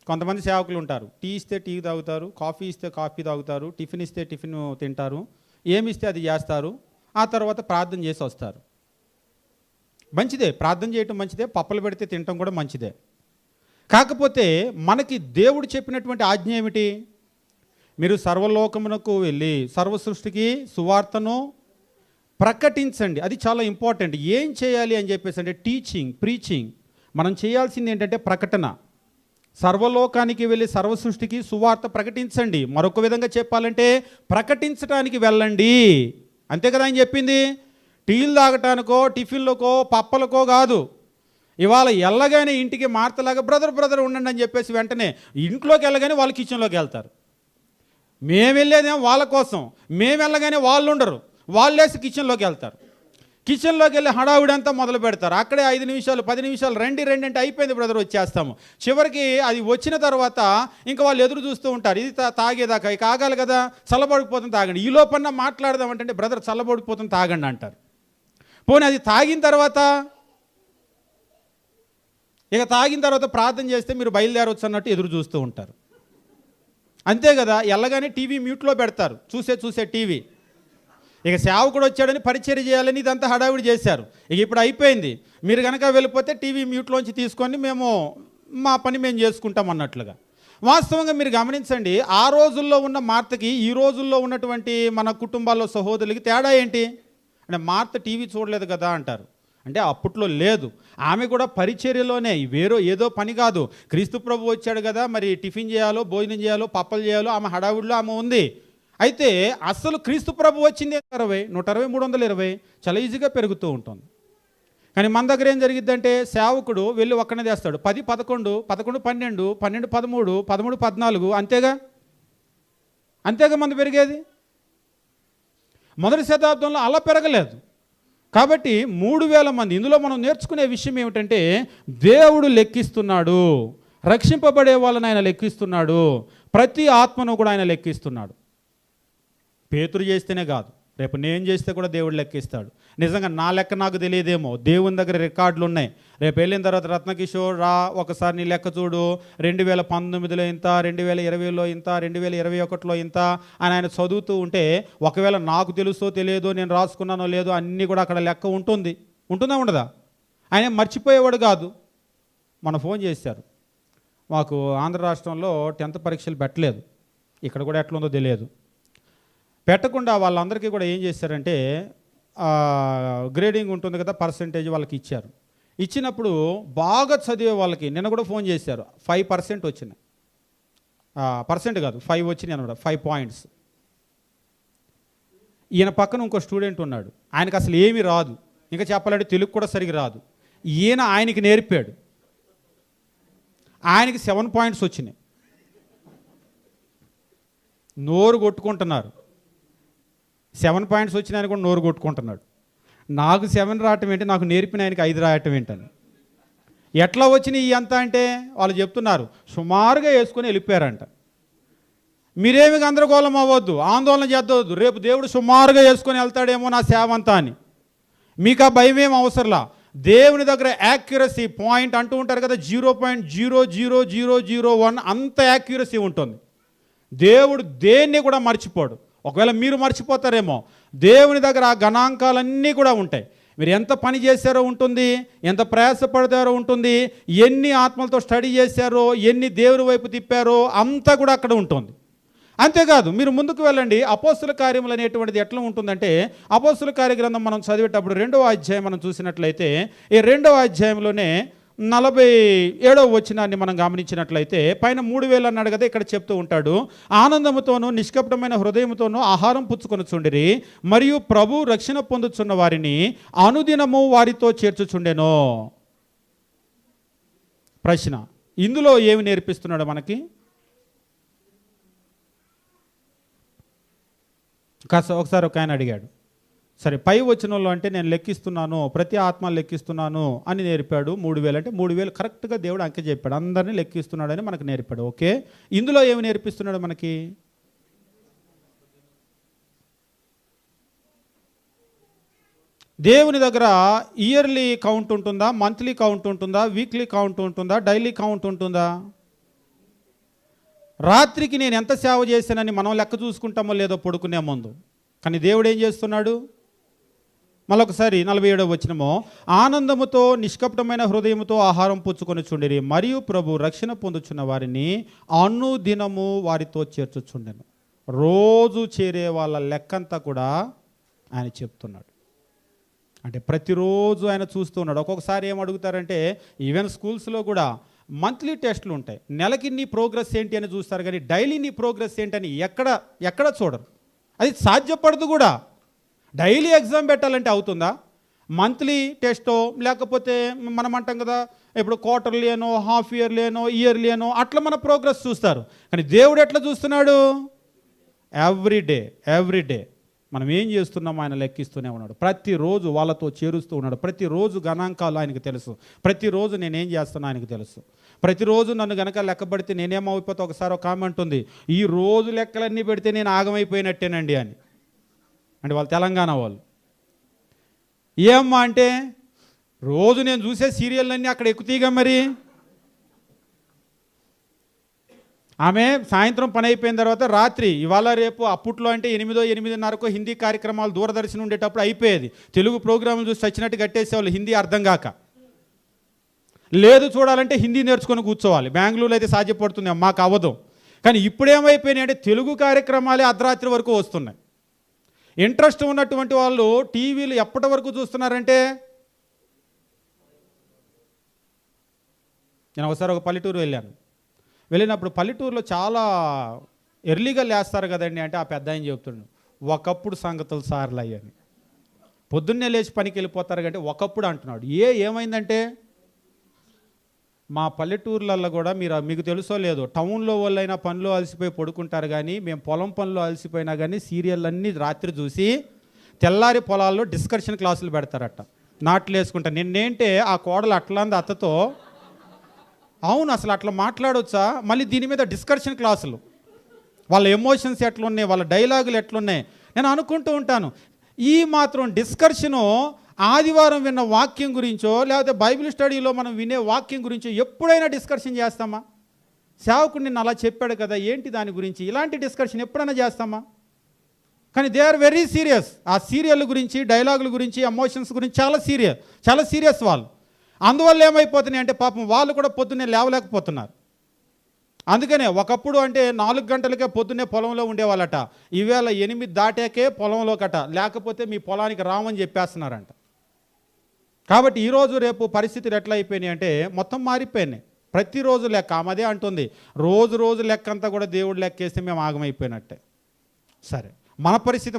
కొంతమంది సేవకులు ఉంటారు, టీ ఇస్తే టీ తాగుతారు, కాఫీ ఇస్తే కాఫీ తాగుతారు, టిఫిన్ ఇస్తే టిఫిన్ తింటారు, ఏమి ఇస్తే అది చేస్తారు, ఆ తర్వాత ప్రార్థన చేసి వస్తారు. మంచిదే, ప్రార్థన చేయటం మంచిదే, పప్పలు పెడితే తినటం కూడా మంచిదే. కాకపోతే మనకి దేవుడు చెప్పినటువంటి ఆజ్ఞ ఏమిటి? మీరు సర్వలోకమునకు వెళ్ళి సర్వసృష్టికి సువార్తను ప్రకటించండి. అది చాలా ఇంపార్టెంట్. ఏం చేయాలి అని చెప్పేసి అంటే టీచింగ్, ప్రీచింగ్. మనం చేయాల్సింది ఏంటంటే ప్రకటన. సర్వలోకానికి వెళ్ళి సర్వసృష్టికి సువార్త ప్రకటించండి. మరొక విధంగా చెప్పాలంటే ప్రకటించడానికి వెళ్ళండి, అంతే కదా ఆయన చెప్పింది. టీలు తాగటానికో టిఫిన్లకో పప్పలకో కాదు. ఇవాళ వెళ్ళగానే ఇంటికి మార్తలాగా బ్రదర్ ఉండండి అని చెప్పేసి వెంటనే ఇంట్లోకి వెళ్ళగానే వాళ్ళు కిచెన్లోకి వెళ్తారు. మేము వెళ్ళేదేమో వాళ్ళ కోసం, మేము వెళ్ళగానే వాళ్ళు ఉండరు, వాళ్ళేసి కిచెన్లోకి వెళ్తారు. కిచెన్లోకి వెళ్ళి హడావుడంతా మొదలు పెడతారు. అక్కడే 5 నిమిషాలు 10 నిమిషాలు రండి అంటే అయిపోయింది బ్రదర్ వచ్చేస్తాము. చివరికి అది వచ్చిన తర్వాత ఇంకా వాళ్ళు ఎదురు చూస్తూ ఉంటారు. ఇది తాగేదాకా ఇక ఆగాలి కదా, చల్లబడిపోతుంది తాగండి. ఈ లోపల మాట్లాడదామంటే బ్రదర్ చల్లబడిపోతుంది తాగండి అంటారు. పోనీ అది తాగిన తర్వాత ప్రార్థన చేస్తే మీరు బయలుదేరవచ్చు అన్నట్టు ఎదురు చూస్తూ ఉంటారు. అంతే కదా, ఎల్లగానే టీవీ మ్యూట్లో పెడతారు. చూసే టీవీ. ఇక సేవకుడు వచ్చాడని పరిచర్య చేయాలని ఇదంతా హడావిడి చేశారు. ఇక ఇప్పుడు అయిపోయింది, మీరు కనుక వెళ్ళిపోతే టీవీ మ్యూట్లోంచి తీసుకొని మేము మా పని మేము చేసుకుంటాం అన్నట్లుగా. వాస్తవంగా మీరు గమనించండి, ఆ రోజుల్లో ఉన్న మార్తకి ఈ రోజుల్లో ఉన్నటువంటి మన కుటుంబాల్లో సహోదరులకి తేడా ఏంటి అంటే, మార్త టీవీ చూడలేదు కదా అంటారు. అంటే అప్పట్లో లేదు, ఆమె కూడా పరిచర్యలోనే, ఏదో పని కాదు. క్రీస్తు ప్రభు వచ్చాడు కదా, మరి టిఫిన్ చేయాలో భోజనం చేయాలో పప్పలు చేయాలో ఆమె హడావిడిలో ఆమె ఉంది. అయితే అసలు క్రీస్తు ప్రభు వచ్చింది 120, 320 చాలా ఈజీగా పెరుగుతూ ఉంటుంది. కానీ మన దగ్గర ఏం జరిగిద్దంటే, సేవకుడు వెళ్ళి ఒక్కనే చేస్తాడు 10, 11, 11, 12, 12, 13, 13, 14 అంతేగా మంది పెరిగేది. మొదటి శతాబ్దంలో అలా పెరగలేదు. కాబట్టి 3000 మంది. ఇందులో మనం నేర్చుకునే విషయం ఏమిటంటే, దేవుడు లెక్కిస్తున్నాడు, రక్షింపబడే వాళ్ళని ఆయన లెక్కిస్తున్నాడు, ప్రతి ఆత్మను కూడా ఆయన లెక్కిస్తున్నాడు. పేతురు చేస్తేనే కాదు, రేపు నేను చేస్తే కూడా దేవుడు లెక్కిస్తాడు. నిజంగా నా లెక్క నాకు తెలియదేమో, దేవుని దగ్గర రికార్డులు ఉన్నాయి. రేపు వెళ్ళిన తర్వాత రత్నకిషోర్ రా ఒకసారి నీ లెక్క చూడు, 2019లో ఇంత, 2020లో ఇంత, 2021లో ఇంత అని ఆయన చదువుతూ ఉంటే, ఒకవేళ నాకు తెలుసో తెలియదో నేను రాసుకున్నానో లేదో అన్నీ కూడా అక్కడ లెక్క ఉంటుందా ఉండదా? ఆయన మర్చిపోయేవాడు కాదు. మన ఫోన్ చేశారు, మాకు ఆంధ్ర రాష్ట్రంలో 10th పరీక్షలు పెట్టలేదు, ఇక్కడ కూడా ఎట్లుందో తెలియదు. పెట్టకుండా వాళ్ళందరికీ కూడా ఏం చేశారంటే, గ్రేడింగ్ ఉంటుంది కదా, పర్సంటేజ్ వాళ్ళకి ఇచ్చారు. ఇచ్చినప్పుడు బాగా చదివే వాళ్ళకి నిన్న కూడా ఫోన్ చేశారు, 5% వచ్చినాయి. పర్సెంట్ కాదు 5 వచ్చినాయి అనమాట, 5 పాయింట్స్. ఈయన పక్కన ఇంకో స్టూడెంట్ ఉన్నాడు, ఆయనకు అసలు ఏమీ రాదు, ఇంకా చెప్పాలంటే తెలుగు కూడా సరిగ్గా రాదు. ఆయనకి నేర్పాడు, ఆయనకి 7 పాయింట్స్ వచ్చినాయి. నోరు కొట్టుకుంటున్నారు. 7 పాయింట్స్ వచ్చిన ఆయన కూడా నోరు కొట్టుకుంటున్నాడు. నాకు 7 రావటం ఏంటి, నాకు నేర్పిన ఆయనకి 5 రాయటం ఏంటని. ఎట్లా వచ్చినాయి అంతా అంటే వాళ్ళు చెప్తున్నారు, సుమారుగా వేసుకొని వెళ్ళిపోయారంట. మీరేమి గందరగోళం అవ్వద్దు, ఆందోళన చేద్దవద్దు, రేపు దేవుడు సుమారుగా వేసుకొని వెళ్తాడేమో నా సేవ అంతా అని. మీకు ఆ భయం ఏం అవసరంలా. దేవుని దగ్గర యాక్యురసీ పాయింట్ అంటూ ఉంటారు కదా, 0.00001 అంత యాక్యురసీ ఉంటుంది. దేవుడు దేన్ని కూడా మర్చిపోడు. ఒకవేళ మీరు మర్చిపోతారేమో, దేవుని దగ్గర ఆ గణాంకాలన్నీ కూడా ఉంటాయి. మీరు ఎంత పని చేశారో ఉంటుంది, ఎంత ప్రయాసపడతారో ఉంటుంది, ఎన్ని ఆత్మలతో స్టడీ చేశారో, ఎన్ని దేవుని వైపు తిప్పారో అంతా కూడా అక్కడ ఉంటుంది. అంతేకాదు, మీరు ముందుకు వెళ్ళండి. అపోస్తుల కార్యములు అనేటువంటిది ఎట్లా ఉంటుందంటే, అపోస్తుల కార్య గ్రంథం మనం చదివేటప్పుడు 2వ అధ్యాయం మనం చూసినట్లయితే, ఈ 2వ అధ్యాయంలోనే 47వ వచనాన్ని మనం గమనించినట్లయితే, పైన 3000 అన్నాడు కదా, ఇక్కడ చెప్తూ ఉంటాడు, ఆనందముతోనూ నిష్కపటమైన హృదయముతోనూ ఆహారం పుచ్చుకొనుచుండిరి, మరియు ప్రభు రక్షణ పొందుచున్న వారిని అనుదినము వారితో చేర్చుచుండెను. ప్రశ్న, ఇందులో ఏమి నేర్పిస్తున్నాడు మనకి? ఒకసారి ఒక ఆయన అడిగాడు, సరే పై వచనంలో అంటే నేను లెక్కిస్తున్నాను, ప్రతి ఆత్మ లెక్కిస్తున్నాను అని నేర్పాడు. 3000 అంటే 3000 కరెక్ట్గా దేవుడు అంకె చెప్పాడు, అందరినీ లెక్కిస్తున్నాడని మనకు నేర్పాడు. ఓకే, ఇందులో ఏమి నేర్పిస్తున్నాడు మనకి? దేవుని దగ్గర ఇయర్లీ కౌంట్ ఉంటుందా, మంత్లీ కౌంట్ ఉంటుందా, వీక్లీ కౌంట్ ఉంటుందా, డైలీ కౌంట్ ఉంటుందా? రాత్రికి నేను ఎంత సేవ చేశానని మనం లెక్క చూసుకుంటామో లేదో పడుకునే ముందు. కానీ దేవుడు ఏం చేస్తున్నాడు? మళ్ళొకసారి 47వ వచనము, ఆనందముతో నిష్కపటమైన హృదయముతో ఆహారం పుచ్చుకొనుచుండిరి, మరియు ప్రభు రక్షణ పొందుచున్న వారిని అనుదినము వారితో చేర్చుచుండెను. రోజు చేరే వాళ్ళ లెక్కంతా కూడా ఆయన చెప్తున్నాడు. అంటే ప్రతిరోజు ఆయన చూస్తూ ఉన్నాడు. ఒక్కొక్కసారి ఏం అడుగుతారంటే, ఈవెన్ స్కూల్స్లో కూడా మంత్లీ టెస్టులు ఉంటాయి, నెలకి నీ ప్రోగ్రెస్ ఏంటి అని చూస్తారు, కానీ డైలీ నీ ప్రోగ్రెస్ ఏంటని ఎక్కడ చూడరు. అది సాధ్యపడదు కూడా. డైలీ ఎగ్జామ్ పెట్టాలంటే అవుతుందా? మంత్లీ టెస్టో లేకపోతే మనం అంటాం కదా, ఇప్పుడు క్వార్టర్లీ అనో, హాఫ్ ఇయర్లీ అనో, ఇయర్లీ అనో, అట్లా మన ప్రోగ్రెస్ చూస్తారు. కానీ దేవుడు ఎట్లా చూస్తున్నాడు? ఎవ్రీ డే మనం ఏం చేస్తున్నామో ఆయన లెక్కిస్తూనే ఉన్నాడు. ప్రతిరోజు వాళ్ళతో చేరుస్తూ ఉన్నాడు. ప్రతిరోజు గణాంకాలు ఆయనకు తెలుసు. ప్రతిరోజు నేనేం చేస్తున్నా ఆయనకు తెలుసు. ప్రతిరోజు నన్ను గనక లెక్కబడితే నేనేమైపోతే ఒకసారి ఒక కామెంట్ ఉంది, ఈ రోజు లెక్కలన్నీ పెడితే నేను ఆగమైపోయినట్టేనండి అని. అంటే వాళ్ళు తెలంగాణ వాళ్ళు. ఏమ్మా అంటే, రోజు నేను చూసే సీరియల్లన్నీ అక్కడ ఎక్కుతీగా మరి. ఆమె సాయంత్రం పని అయిపోయిన తర్వాత రాత్రి ఇవాళ రేపు అప్పట్లో అంటే 8-8:30 హిందీ కార్యక్రమాలు దూరదర్శన్ ఉండేటప్పుడు అయిపోయేది. తెలుగు ప్రోగ్రాములు చూసి చచ్చినట్టు కట్టేసేవాళ్ళు హిందీ అర్థం కాక. లేదు చూడాలంటే హిందీ నేర్చుకొని కూర్చోవాలి. బెంగళూరులో అయితే సాధ్యపడుతుంది, మాకు అవ్వదు. కానీ ఇప్పుడేమైపోయినాయి అంటే తెలుగు కార్యక్రమాలే అర్ధరాత్రి వరకు వస్తున్నాయి. ఇంట్రెస్ట్ ఉన్నటువంటి వాళ్ళు టీవీలు ఎప్పటి వరకు చూస్తున్నారంటే, నేను ఒకసారి ఒక పల్లెటూరు వెళ్ళినప్పుడు పల్లెటూరులో చాలా ఎర్లీగా లేస్తారు కదండి. అంటే ఆ పెద్ద ఆయన చెప్తున్నాడు, ఒకప్పుడు సంగతులు సార్లు అయ్యని. పొద్దున్నే లేచి పనికి వెళ్ళిపోతారు కంటే ఒకప్పుడు అంటున్నాడు. ఏమైందంటే, మా పల్లెటూర్లలో కూడా మీకు తెలుసో లేదో, టౌన్లో వాళ్ళైనా పనిలో అలసిపోయి పడుకుంటారు, కానీ మేము పొలం పనిలో అలసిపోయినా కానీ సీరియల్ అన్నీ రాత్రి చూసి తెల్లారి పొలాల్లో డిస్కషన్ క్లాసులు పెడతారట. నాట్లు వేసుకుంటా. నిన్నేంటే ఆ కోడలు అట్లాంది అత్తతో, అవును అసలు అట్లా మాట్లాడొచ్చా, మళ్ళీ దీని మీద డిస్కషన్ క్లాసులు, వాళ్ళ ఎమోషన్స్ ఎట్లున్నాయి, వాళ్ళ డైలాగులు ఎట్లున్నాయి. నేను అనుకుంటూ ఉంటాను, ఈ మాత్రం డిస్కషను ఆదివారం విన్న వాక్యం గురించో లేకపోతే బైబిల్ స్టడీలో మనం వినే వాక్యం గురించో ఎప్పుడైనా డిస్కషన్ చేస్తామా? సేవకుడు నిన్ను అలా చెప్పాడు కదా, ఏంటి దాని గురించి, ఇలాంటి డిస్కషన్ ఎప్పుడైనా చేస్తామా? కానీ దే ఆర్ వెరీ సీరియస్. ఆ సీరియల్ గురించి, డైలాగుల గురించి, ఎమోషన్స్ గురించి చాలా సీరియస్ వాళ్ళు. అందువల్ల ఏమైపోతున్నాయి అంటే పాపం వాళ్ళు కూడా పొద్దున్నే లేవలేకపోతున్నారు. అందుకనే ఒకప్పుడు అంటే 4 గంటలకే పొద్దున్నే పొలంలో ఉండేవాళ్ళట. ఈవేళ 8 దాటాకే పొలంలో కట, లేకపోతే మీ పొలానికి రామని చెప్పేస్తున్నారంట. కాబట్టి ఈరోజు రేపు పరిస్థితులు ఎట్లా అయిపోయినాయి అంటే మొత్తం మారిపోయినాయి. ప్రతిరోజు లెక్క ఆమెదే అంటుంది, రోజు లెక్క అంతా కూడా దేవుడు లెక్కేస్తే మేము ఆగమైపోయినట్టే. సరే, మన పరిస్థితి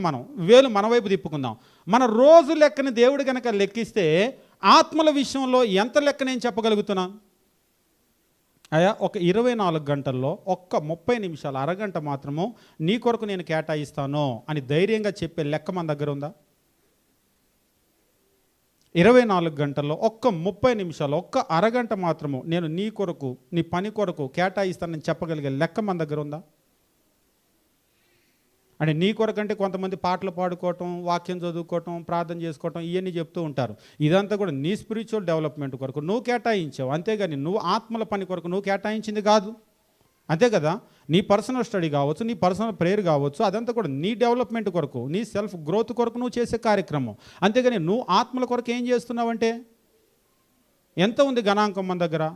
మన వైపు తిప్పుకుందాం. మన రోజు లెక్కని దేవుడు కనుక లెక్కిస్తే ఆత్మల విషయంలో ఎంత లెక్క నేను చెప్పగలుగుతున్నా? అయ్యా, ఒక 24 గంటల్లో ఒక్క 30 నిమిషాలు, అరగంట మాత్రము నీ కొరకు నేను కేటాయిస్తాను అని ధైర్యంగా చెప్పే లెక్క మన దగ్గర ఉందా? 24 గంటల్లో ఒక్క 30 నిమిషాలు, ఒక్క అరగంట మాత్రము నేను నీ కొరకు, నీ పని కొరకు కేటాయిస్తానని చెప్పగలిగే లెక్క మన దగ్గర ఉందా? అంటే నీ కొరకంటే కొంతమంది పాటలు పాడుకోవటం, వాక్యం చదువుకోవటం, ప్రార్థన చేసుకోవటం ఇవన్నీ చెప్తూ ఉంటారు. ఇదంతా కూడా నీ స్పిరిచువల్ డెవలప్మెంట్ కొరకు నువ్వు కేటాయించావు, అంతేగాని నువ్వు ఆత్మల పని కొరకు నువ్వు కేటాయించింది కాదు. అంతే కదా? నీ పర్సనల్ స్టడీ కావచ్చు, నీ పర్సనల్ ప్రేయర్ కావచ్చు, అదంతా కూడా నీ డెవలప్మెంట్ కొరకు, నీ సెల్ఫ్ గ్రోత్ కొరకు నువ్వు చేసే కార్యక్రమం. అంతేగాని నువ్వు ఆత్మల కొరకు ఏం చేస్తున్నావంటే ఎంత ఉంది గణాంకం మన దగ్గర?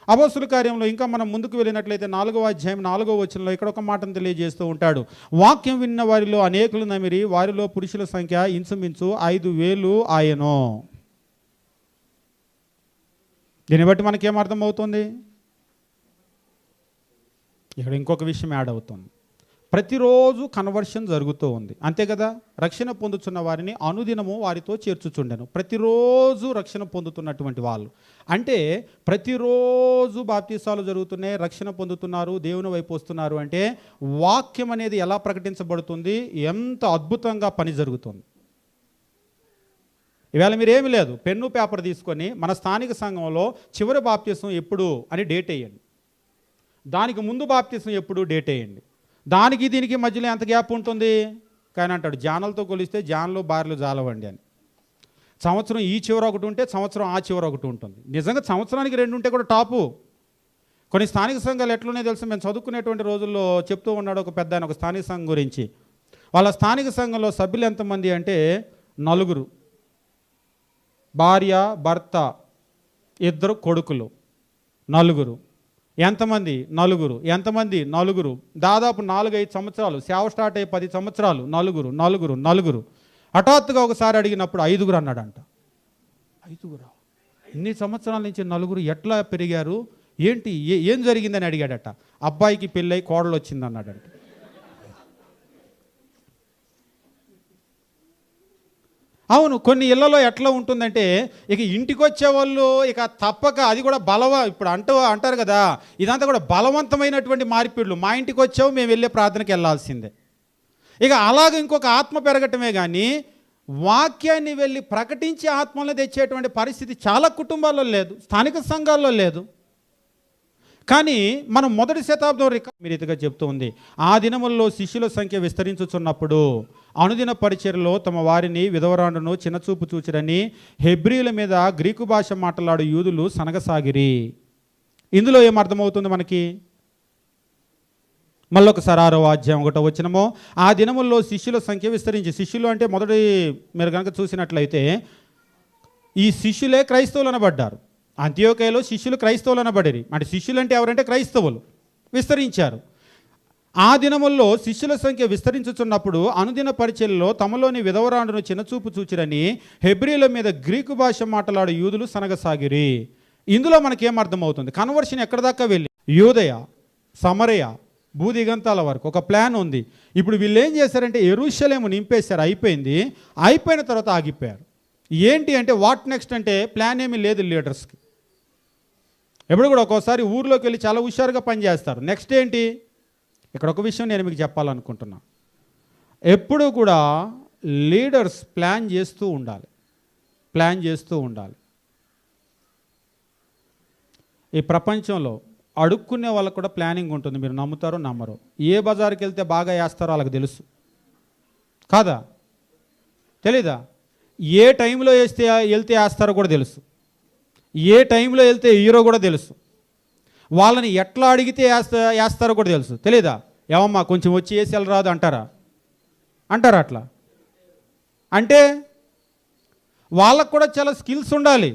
అపోస్తుల కార్యంలో ఇంకా మనం ముందుకు వెళ్ళినట్లయితే 4వ అధ్యాయం 4వ వచనంలో ఇక్కడ ఒక మాటను తెలియజేస్తూ ఉంటాడు. వాక్యం విన్న వారిలో అనేకులు నమిరి, వారిలో పురుషుల సంఖ్య ఇంచుమించు 5,000 ఆయనో. దీన్ని బట్టి మనకేమర్థం అవుతుంది? ఇక్కడ ఇంకొక విషయం యాడ్ అవుతుంది. ప్రతిరోజు కన్వర్షన్ జరుగుతూ ఉంది, అంతే కదా? రక్షణ పొందుతున్న వారిని అనుదినము వారితో చేర్చుచుండెను. ప్రతిరోజు రక్షణ పొందుతున్నటువంటి వాళ్ళు అంటే ప్రతిరోజు బాప్తీసాలు జరుగుతున్నాయి, రక్షణ పొందుతున్నారు, దేవుని వైపు వస్తున్నారు. అంటే వాక్యం అనేది ఎలా ప్రకటించబడుతుంది, ఎంత అద్భుతంగా పని జరుగుతుంది. ఇవాళ మీరేమీ లేదు, పెన్ను పేపర్ తీసుకొని మన స్థానిక సంఘంలో చివరి బాప్తీసం ఎప్పుడు అని డేట్ వేయండి, దానికి ముందు బాప్తీసం ఎప్పుడు డేట్ వేయండి. దానికి దీనికి మధ్యలో ఎంత గ్యాప్ ఉంటుంది? కానీ అంటాడు, జానలతో కొలిస్తే జానలు బార్లు జాలవండి అని. సంవత్సరం ఈ చివర ఒకటి ఉంటే సంవత్సరం ఆ చివర ఒకటి ఉంటుంది. నిజంగా సంవత్సరానికి 2 ఉంటే కూడా టాపు. కొన్ని స్థానిక సంఘాలు ఎట్లున్నాయో తెలుసు. మేము చదువుకునేటువంటి రోజుల్లో చెప్తూ ఉన్నాడు ఒక పెద్ద ఆయన ఒక స్థానిక సంఘం గురించి. వాళ్ళ స్థానిక సంఘంలో సభ్యులు ఎంతమంది అంటే 4, భార్య భర్త 2 కొడుకులు 4. ఎంతమంది? 4. ఎంతమంది? 4. దాదాపు 4-5 సంవత్సరాలు సేవ స్టార్ట్ అయ్యి 10 సంవత్సరాలు 4. హఠాత్తుగా ఒకసారి అడిగినప్పుడు 5 అన్నాడంట. 5? ఇన్ని సంవత్సరాల నుంచి 4 ఎట్లా పెరిగారు, ఏంటి, ఏం జరిగిందని అడిగాడట. అబ్బాయికి పెళ్ళై కోడలు వచ్చింది అన్నాడంట. అవును, కొన్ని ఇళ్లలో ఎట్లా ఉంటుందంటే ఇక ఇంటికి వచ్చేవాళ్ళు ఇక తప్పక, అది కూడా ఇప్పుడు అంటారు కదా, ఇదంతా కూడా బలవంతమైనటువంటి మార్పిడులు. మా ఇంటికి వచ్చావు, మేము వెళ్ళే ప్రార్థనకి వెళ్ళాల్సిందే. ఇక అలాగ ఇంకొక ఆత్మ పెరగటమే కానీ వాక్యాన్ని వెళ్ళి ప్రకటించి ఆత్మలను తెచ్చేటువంటి పరిస్థితి చాలా కుటుంబాల్లో లేదు, స్థానిక సంఘాల్లో లేదు. కానీ మనం మొదటి శతాబ్దం రీతిగా చెప్తూ ఉంది, ఆ దినముల్లో శిష్యుల సంఖ్య విస్తరించుచున్నప్పుడు అనుదిన పరిచర్యలో తమ వారిని విధవరాండును చిన్నచూపు చూచిరని హెబ్రీల మీద గ్రీకు భాష మాట్లాడు యూదులు సనగసాగిరి. ఇందులో ఏమర్థమవుతుంది మనకి? మళ్ళొకసారి 6వ అధ్యాయం 1వ వచనము, ఆ దినముల్లో శిష్యుల సంఖ్య విస్తరించి. శిష్యులు అంటే మొదటి మీరు కనుక చూసినట్లయితే ఈ శిష్యులే క్రైస్తవులు అనబడ్డారు. అంత్యోకయలో శిష్యులు క్రైస్తవులు అనబడిరి. అంటే శిష్యులు అంటే ఎవరంటే క్రైస్తవులు విస్తరించారు. ఆ దినముల్లో శిష్యుల సంఖ్య విస్తరించుచున్నప్పుడు అనుదిన పరిచర్యలో తమలోని విధవరాండును చిన్నచూపు చూచిరని హెబ్రీల మీద గ్రీకు భాష మాట్లాడు యూదులు సనగసాగిరి. ఇందులో మనకేం అర్థమవుతుంది? కన్వర్షన్ ఎక్కడ దాకా వెళ్ళి యూదయ, సమరయ, భూదిగంతాల వరకు ఒక ప్లాన్ ఉంది. ఇప్పుడు వీళ్ళు ఏం చేశారంటే యెరూషలేము నింపేశారు, అయిపోయింది. అయిపోయిన తర్వాత ఆగిపోయారు. ఏంటి అంటే వాట్ నెక్స్ట్ అంటే ప్లాన్ ఏమీ లేదు లీడర్స్కి. ఎప్పుడు కూడా ఒక్కోసారి ఊర్లోకి వెళ్ళి చాలా హుషారుగా పనిచేస్తారు. నెక్స్ట్ ఏంటి? ఇక్కడ ఒక విషయం నేను మీకు చెప్పాలనుకుంటున్నా. ఎప్పుడు కూడా లీడర్స్ ప్లాన్ చేస్తూ ఉండాలి, ప్లాన్ చేస్తూ ఉండాలి. ఈ ప్రపంచంలో అడుక్కునే వాళ్ళకు కూడా ప్లానింగ్ ఉంటుంది. మీరు నమ్ముతారో నమ్మరో. ఏ బజార్కి వెళ్తే బాగా వేస్తారో వాళ్ళకి తెలుసు కాదా? తెలీదా? ఏ టైంలో వెళ్తే వేస్తారో కూడా తెలుసు. ఏ టైంలో వెళ్తే హీరో కూడా తెలుసు. వాళ్ళని ఎట్లా అడిగితే వేస్తారో కూడా తెలుసు. తెలీదా? ఏమమ్మా కొంచెం వచ్చి వేసి వెళ్ళరాదు అంటారా? అట్లా అంటే వాళ్ళకు కూడా చాలా స్కిల్స్ ఉండాలి,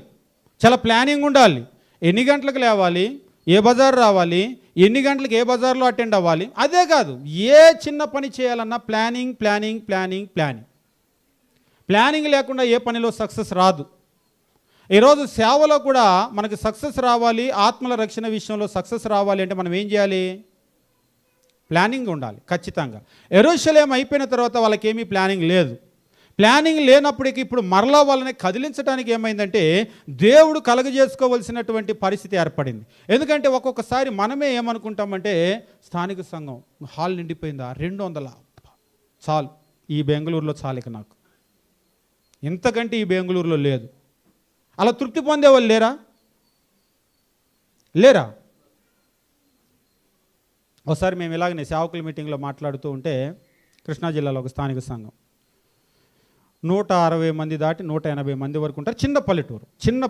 చాలా ప్లానింగ్ ఉండాలి. ఎన్ని గంటలకు లేవాలి, ఏ బజార్ రావాలి, ఎన్ని గంటలకు ఏ బజార్లో అటెండ్ అవ్వాలి. అదే కాదు, ఏ చిన్న పని చేయాలన్నా planning planning planning planning. Planning లేకుండా ఏ పనిలో సక్సెస్ రాదు. ఈరోజు సేవలో కూడా మనకి సక్సెస్ రావాలి, ఆత్మల రక్షణ విషయంలో సక్సెస్ రావాలి అంటే మనం ఏం చేయాలి? ప్లానింగ్ ఉండాలి ఖచ్చితంగా. యెరూషలేము అయిపోయిన తర్వాత వాళ్ళకేమీ ప్లానింగ్ లేదు. ప్లానింగ్ లేనప్పటికీ ఇప్పుడు మరలా వాళ్ళని కదిలించడానికి ఏమైందంటే దేవుడు కలుగజేసుకోవలసినటువంటి పరిస్థితి ఏర్పడింది. ఎందుకంటే ఒక్కొక్కసారి మనమే ఏమనుకుంటామంటే స్థానిక సంఘం హాల్ నిండిపోయిందా, 200 చాలు, ఈ బెంగళూరులో చాలు, ఇక నాకు ఇంతకంటే ఈ బెంగళూరులో లేదు. అలా తృప్తి పొందేవాళ్ళు లేరా? ఒకసారి మేము ఇలాగనే సేవకుల మీటింగ్లో మాట్లాడుతూ ఉంటే కృష్ణా జిల్లాలో ఒక స్థానిక సంఘం 160 మంది దాటి 180 మంది వరకు ఉంటారు. చిన్న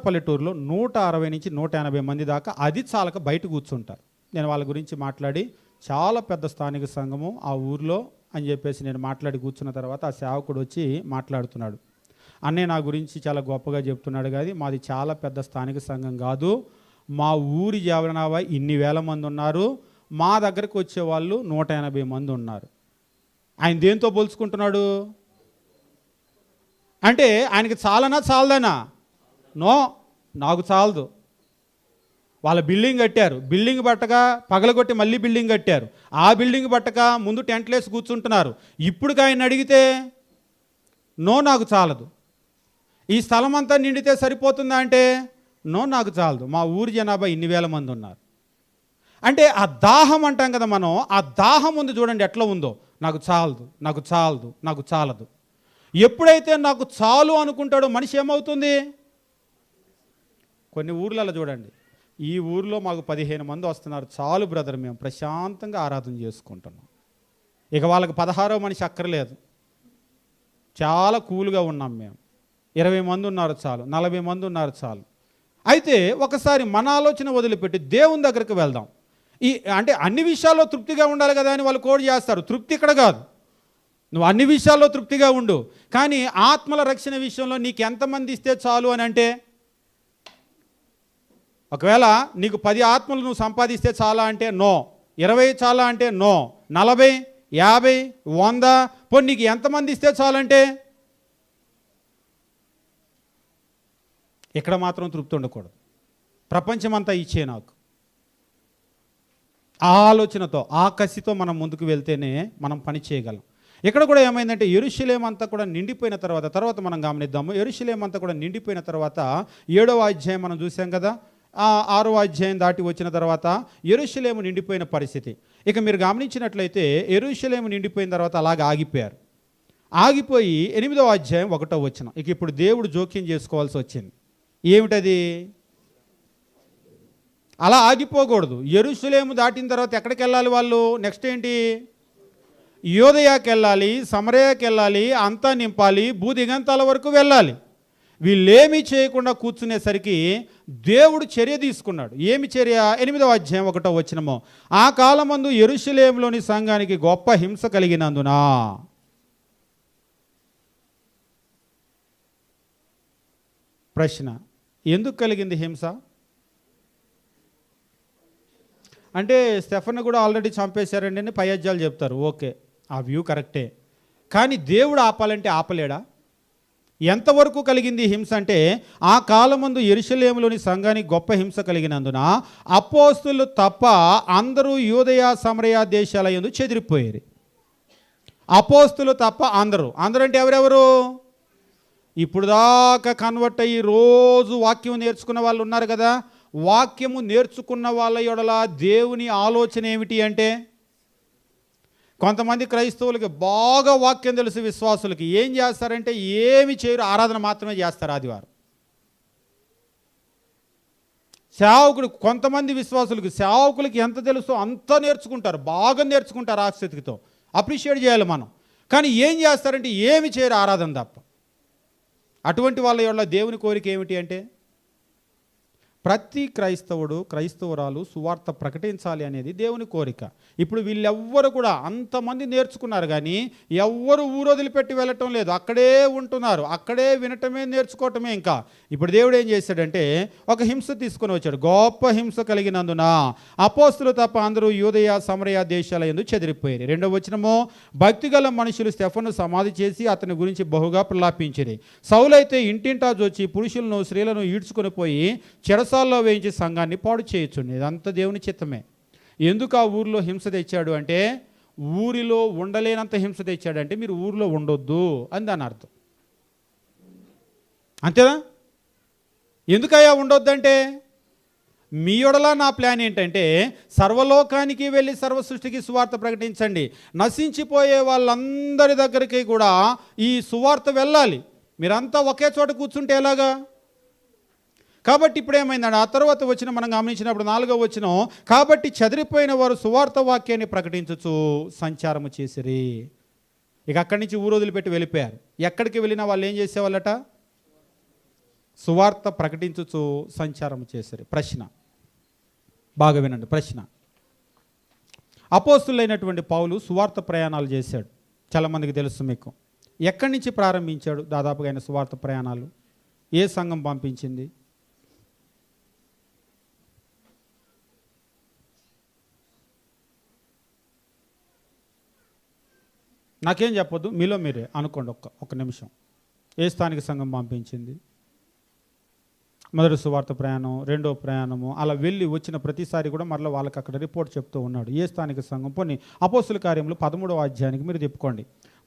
పల్లెటూరులో 160 నుంచి 180 మంది దాకా అది చాలక బయట కూర్చుంటారు. నేను వాళ్ళ గురించి మాట్లాడి చాలా పెద్ద స్థానిక సంఘము ఆ ఊర్లో అని చెప్పేసి నేను మాట్లాడి కూర్చున్న తర్వాత ఆ సేవకుడు వచ్చి మాట్లాడుతున్నాడు. అన్నయ్య నా గురించి చాలా గొప్పగా చెప్తున్నాడు, కానీ మాది చాలా పెద్ద స్థానిక సంఘం కాదు, మా ఊరి జనాభా ఇన్ని వేల మంది ఉన్నారు, మా దగ్గరకు వచ్చేవాళ్ళు 180 మంది ఉన్నారు. ఆయన దేంతో పోల్చుకుంటున్నాడు అంటే ఆయనకి చాలదనా? నో, నాకు చాలదు. వాళ్ళ బిల్డింగ్ కట్టారు, బిల్డింగ్ పట్టక పగలగొట్టి మళ్ళీ బిల్డింగ్ కట్టారు, ఆ బిల్డింగ్ పట్టక ముందు టెంట్లేసి కూర్చుంటున్నారు. ఇప్పుడు ఆయన అడిగితే నో నాకు చాలదు. ఈ స్థలం అంతా నిండితే సరిపోతుందా అంటే నో నాకు చాలదు, మా ఊరి జనాభా ఇన్ని వేల మంది ఉన్నారు. అంటే ఆ దాహం అంటాం కదా మనం, ఆ దాహం ఉంది చూడండి ఎట్లా ఉందో, నాకు చాలదు, నాకు చాలదు, నాకు చాలదు. ఎప్పుడైతే నాకు చాలు అనుకుంటాడో మనిషి ఏమవుతుంది? కొన్ని ఊర్లలో చూడండి, ఈ ఊర్లో మాకు 15 మంది వస్తున్నారు, చాలు బ్రదర్, మేము ప్రశాంతంగా ఆరాధన చేసుకుంటున్నాం, ఇక వాళ్ళకి 16వ మనిషి అక్కర్లేదు, చాలా కూల్గా ఉన్నాం మేము, 20 మంది ఉన్నారు చాలు, 40 మంది ఉన్నారు చాలు. అయితే ఒకసారి మన ఆలోచన వదిలిపెట్టి దేవుని దగ్గరికి వెళ్దాం. అంటే అన్ని విషయాల్లో తృప్తిగా ఉండాలి కదా అని వాళ్ళు కోడ్ చేస్తారు. తృప్తి ఇక్కడ కాదు, నువ్వు అన్ని విషయాల్లో తృప్తిగా ఉండు, కానీ ఆత్మల రక్షణ విషయంలో నీకు ఎంతమంది ఇస్తే చాలు అని అంటే, ఒకవేళ నీకు 10 ఆత్మలు నువ్వు సంపాదిస్తే చాలా అంటే నో, 20 చాలా అంటే నో, 40, 50, 100, పోనీ నీకు ఎంతమంది ఇస్తే చాలంటే ఇక్కడ మాత్రం తృప్తి ఉండకూడదు. ప్రపంచమంతా ఇచ్చే నాకు, ఆ ఆలోచనతో ఆ కసితో మనం ముందుకు వెళ్తేనే మనం పని చేయగలం. ఇక్కడ కూడా ఏమైందంటే యెరూషలేము అంతా కూడా నిండిపోయిన తర్వాత మనం గమనిద్దాము. యెరూషలేము అంతా కూడా నిండిపోయిన తర్వాత 7వ అధ్యాయం మనం చూసాం కదా, 6వ అధ్యాయం దాటి వచ్చిన తర్వాత యెరూషలేము నిండిపోయిన పరిస్థితి. ఇక మీరు గమనించినట్లయితే యెరూషలేము నిండిపోయిన తర్వాత అలాగే ఆగిపోయారు. ఆగిపోయి 8వ అధ్యాయం 1వ వచనం. ఇక ఇప్పుడు దేవుడు జోక్యం చేసుకోవాల్సి వచ్చింది. ఏమిటది? అలా ఆగిపోకూడదు. యెరూషలేము దాటిన తర్వాత ఎక్కడికి వెళ్ళాలి వాళ్ళు? నెక్స్ట్ ఏంటి? యోదయాకి వెళ్ళాలి, సమరయాకి వెళ్ళాలి, అంతా నింపాలి, భూదిగంతాల వరకు వెళ్ళాలి. వీళ్ళేమీ చేయకుండా కూర్చునేసరికి దేవుడు చర్య తీసుకున్నాడు. ఏమి చర్య? 8వ అధ్యాయం 1వ వచనము. ఆ కాలమందు యెరూషలేములోని సంఘానికి గొప్ప హింస కలిగినందున. ప్రశ్న, ఎందుకు కలిగింది హింస? అంటే స్టెఫెను కూడా ఆల్రెడీ చంపేశారండి అని పై అధ్యాయాలు చెప్తారు. ఓకే, ఆ వ్యూ కరెక్టే. కానీ దేవుడు ఆపాలంటే ఆపలేడా? ఎంతవరకు కలిగింది హింస అంటే, ఆ కాలమందు యెరూషలేములోని సంఘానికి గొప్ప హింస కలిగినందున అపోస్తులు తప్ప అందరూ యూదయ సమరయ దేశాల యందు చెదిరిపోయారు. అపోస్తులు తప్ప అందరూ అంటే ఎవరెవరు? ఇప్పుడు దాకా కన్వర్ట్ అయ్యి రోజు వాక్యం నేర్చుకున్న వాళ్ళు ఉన్నారు కదా. వాక్యము నేర్చుకున్న వాళ్ళ యొడల దేవుని ఆలోచన ఏమిటి అంటే, కొంతమంది క్రైస్తవులకి బాగా వాక్యం తెలుసు, విశ్వాసులకి ఏం చేస్తారంటే ఏమి చేయరు, ఆరాధన మాత్రమే చేస్తారు ఆదివారం. సేవకుడు, కొంతమంది విశ్వాసులకి సేవకులకి ఎంత తెలుసో అంత నేర్చుకుంటారు, బాగా నేర్చుకుంటారు ఆసక్తితో, అప్రిషియేట్ చేయాలి మనం. కానీ ఏం చేస్తారంటే ఏమి చేయరు, ఆరాధన తప్ప. అటువంటి వాళ్ళ యొడల దేవుని కోరిక ఏమిటి అంటే, ప్రతి క్రైస్తవుడు క్రైస్తవురాలు సువార్త ప్రకటించాలి అనేది దేవుని కోరిక. ఇప్పుడు వీళ్ళెవ్వరు కూడా అంతమంది నేర్చుకున్నారు కానీ ఎవ్వరు ఊరొదిలిపెట్టి వెళ్ళటం లేదు, అక్కడే ఉంటున్నారు, అక్కడే వినటమే నేర్చుకోవటమే. ఇంకా ఇప్పుడు దేవుడు ఏం చేశాడంటే ఒక హింస తీసుకొని వచ్చాడు. గొప్ప హింస కలిగినందున అపోస్తులు తప్ప అందరూ యూదయ సమరయ దేశాల యందు చెదిరిపోయారు. 2వ వచనము, భక్తిగల మనుషులు స్టెఫను సమాధి చేసి అతని గురించి బహుగా ప్రలాపించిరి. సౌలైతే ఇంటింటా జోచి పురుషులను స్త్రీలను ఈడ్చుకొని పోయి చెరసాల్లో వేయించి సంఘాన్ని పాడు చేయొచ్చుండి. ఇదంతా దేవుని చిత్తమే. ఎందుకు ఆ ఊరిలో హింస తెచ్చాడు అంటే, ఊరిలో ఉండలేనంత హింస తెచ్చాడంటే మీరు ఊరిలో ఉండొద్దు అని దాని అర్థం. అంతేనా? ఎందుకయ్యా ఉండొద్దంటే, మీ యొడలా నా ప్లాన్ ఏంటంటే సర్వలోకానికి వెళ్ళి సర్వ సృష్టికి సువార్త ప్రకటించండి. నశించిపోయే వాళ్ళందరి దగ్గరికి కూడా ఈ సువార్త వెళ్ళాలి. మీరంతా ఒకే చోట కూర్చుంటే ఎలాగా? కాబట్టి ఇప్పుడు ఏమైందండి, ఆ తర్వాత వచ్చిన మనం గమనించినప్పుడు 4వ వచనం, కాబట్టి చెదిరిపోయిన వారు సువార్త వాక్యాన్ని ప్రకటించుచు సంచారము చేసిరి. ఇక అక్కడి నుంచి ఊరు వదిలిపెట్టి వెళ్ళిపోయారు. ఎక్కడికి వెళ్ళినా వాళ్ళు ఏం చేసేవాళ్ళట? సువార్త ప్రకటించుచు సంచారము చేసిరి. ప్రశ్న బాగా వినండి. ప్రశ్న, అపోస్తులైనటువంటి పౌలు సువార్త ప్రయాణాలు చేశాడు, చాలామందికి తెలుసు మీకు. ఎక్కడి నుంచి ప్రారంభించాడు దాదాపుగా ఆయన సువార్త ప్రయాణాలు? ఏ సంఘం పంపించింది? నాకేం చెప్పొద్దు, మీలో మీరే అనుకోండి. ఒక్క నిమిషం. ఏ స్థానిక సంఘం పంపించింది? మొదటి సువార్త ప్రయాణం, రెండో ప్రయాణము, అలా వెళ్ళి వచ్చిన ప్రతిసారి కూడా మరలా వాళ్ళకి అక్కడ రిపోర్ట్ చెప్తూ ఉన్నాడు. ఏ స్థానిక సంఘం? పోనీ అపోస్తుల కార్యములు 13వ అధ్యాయానికి మీరు తిప్పుకోండి.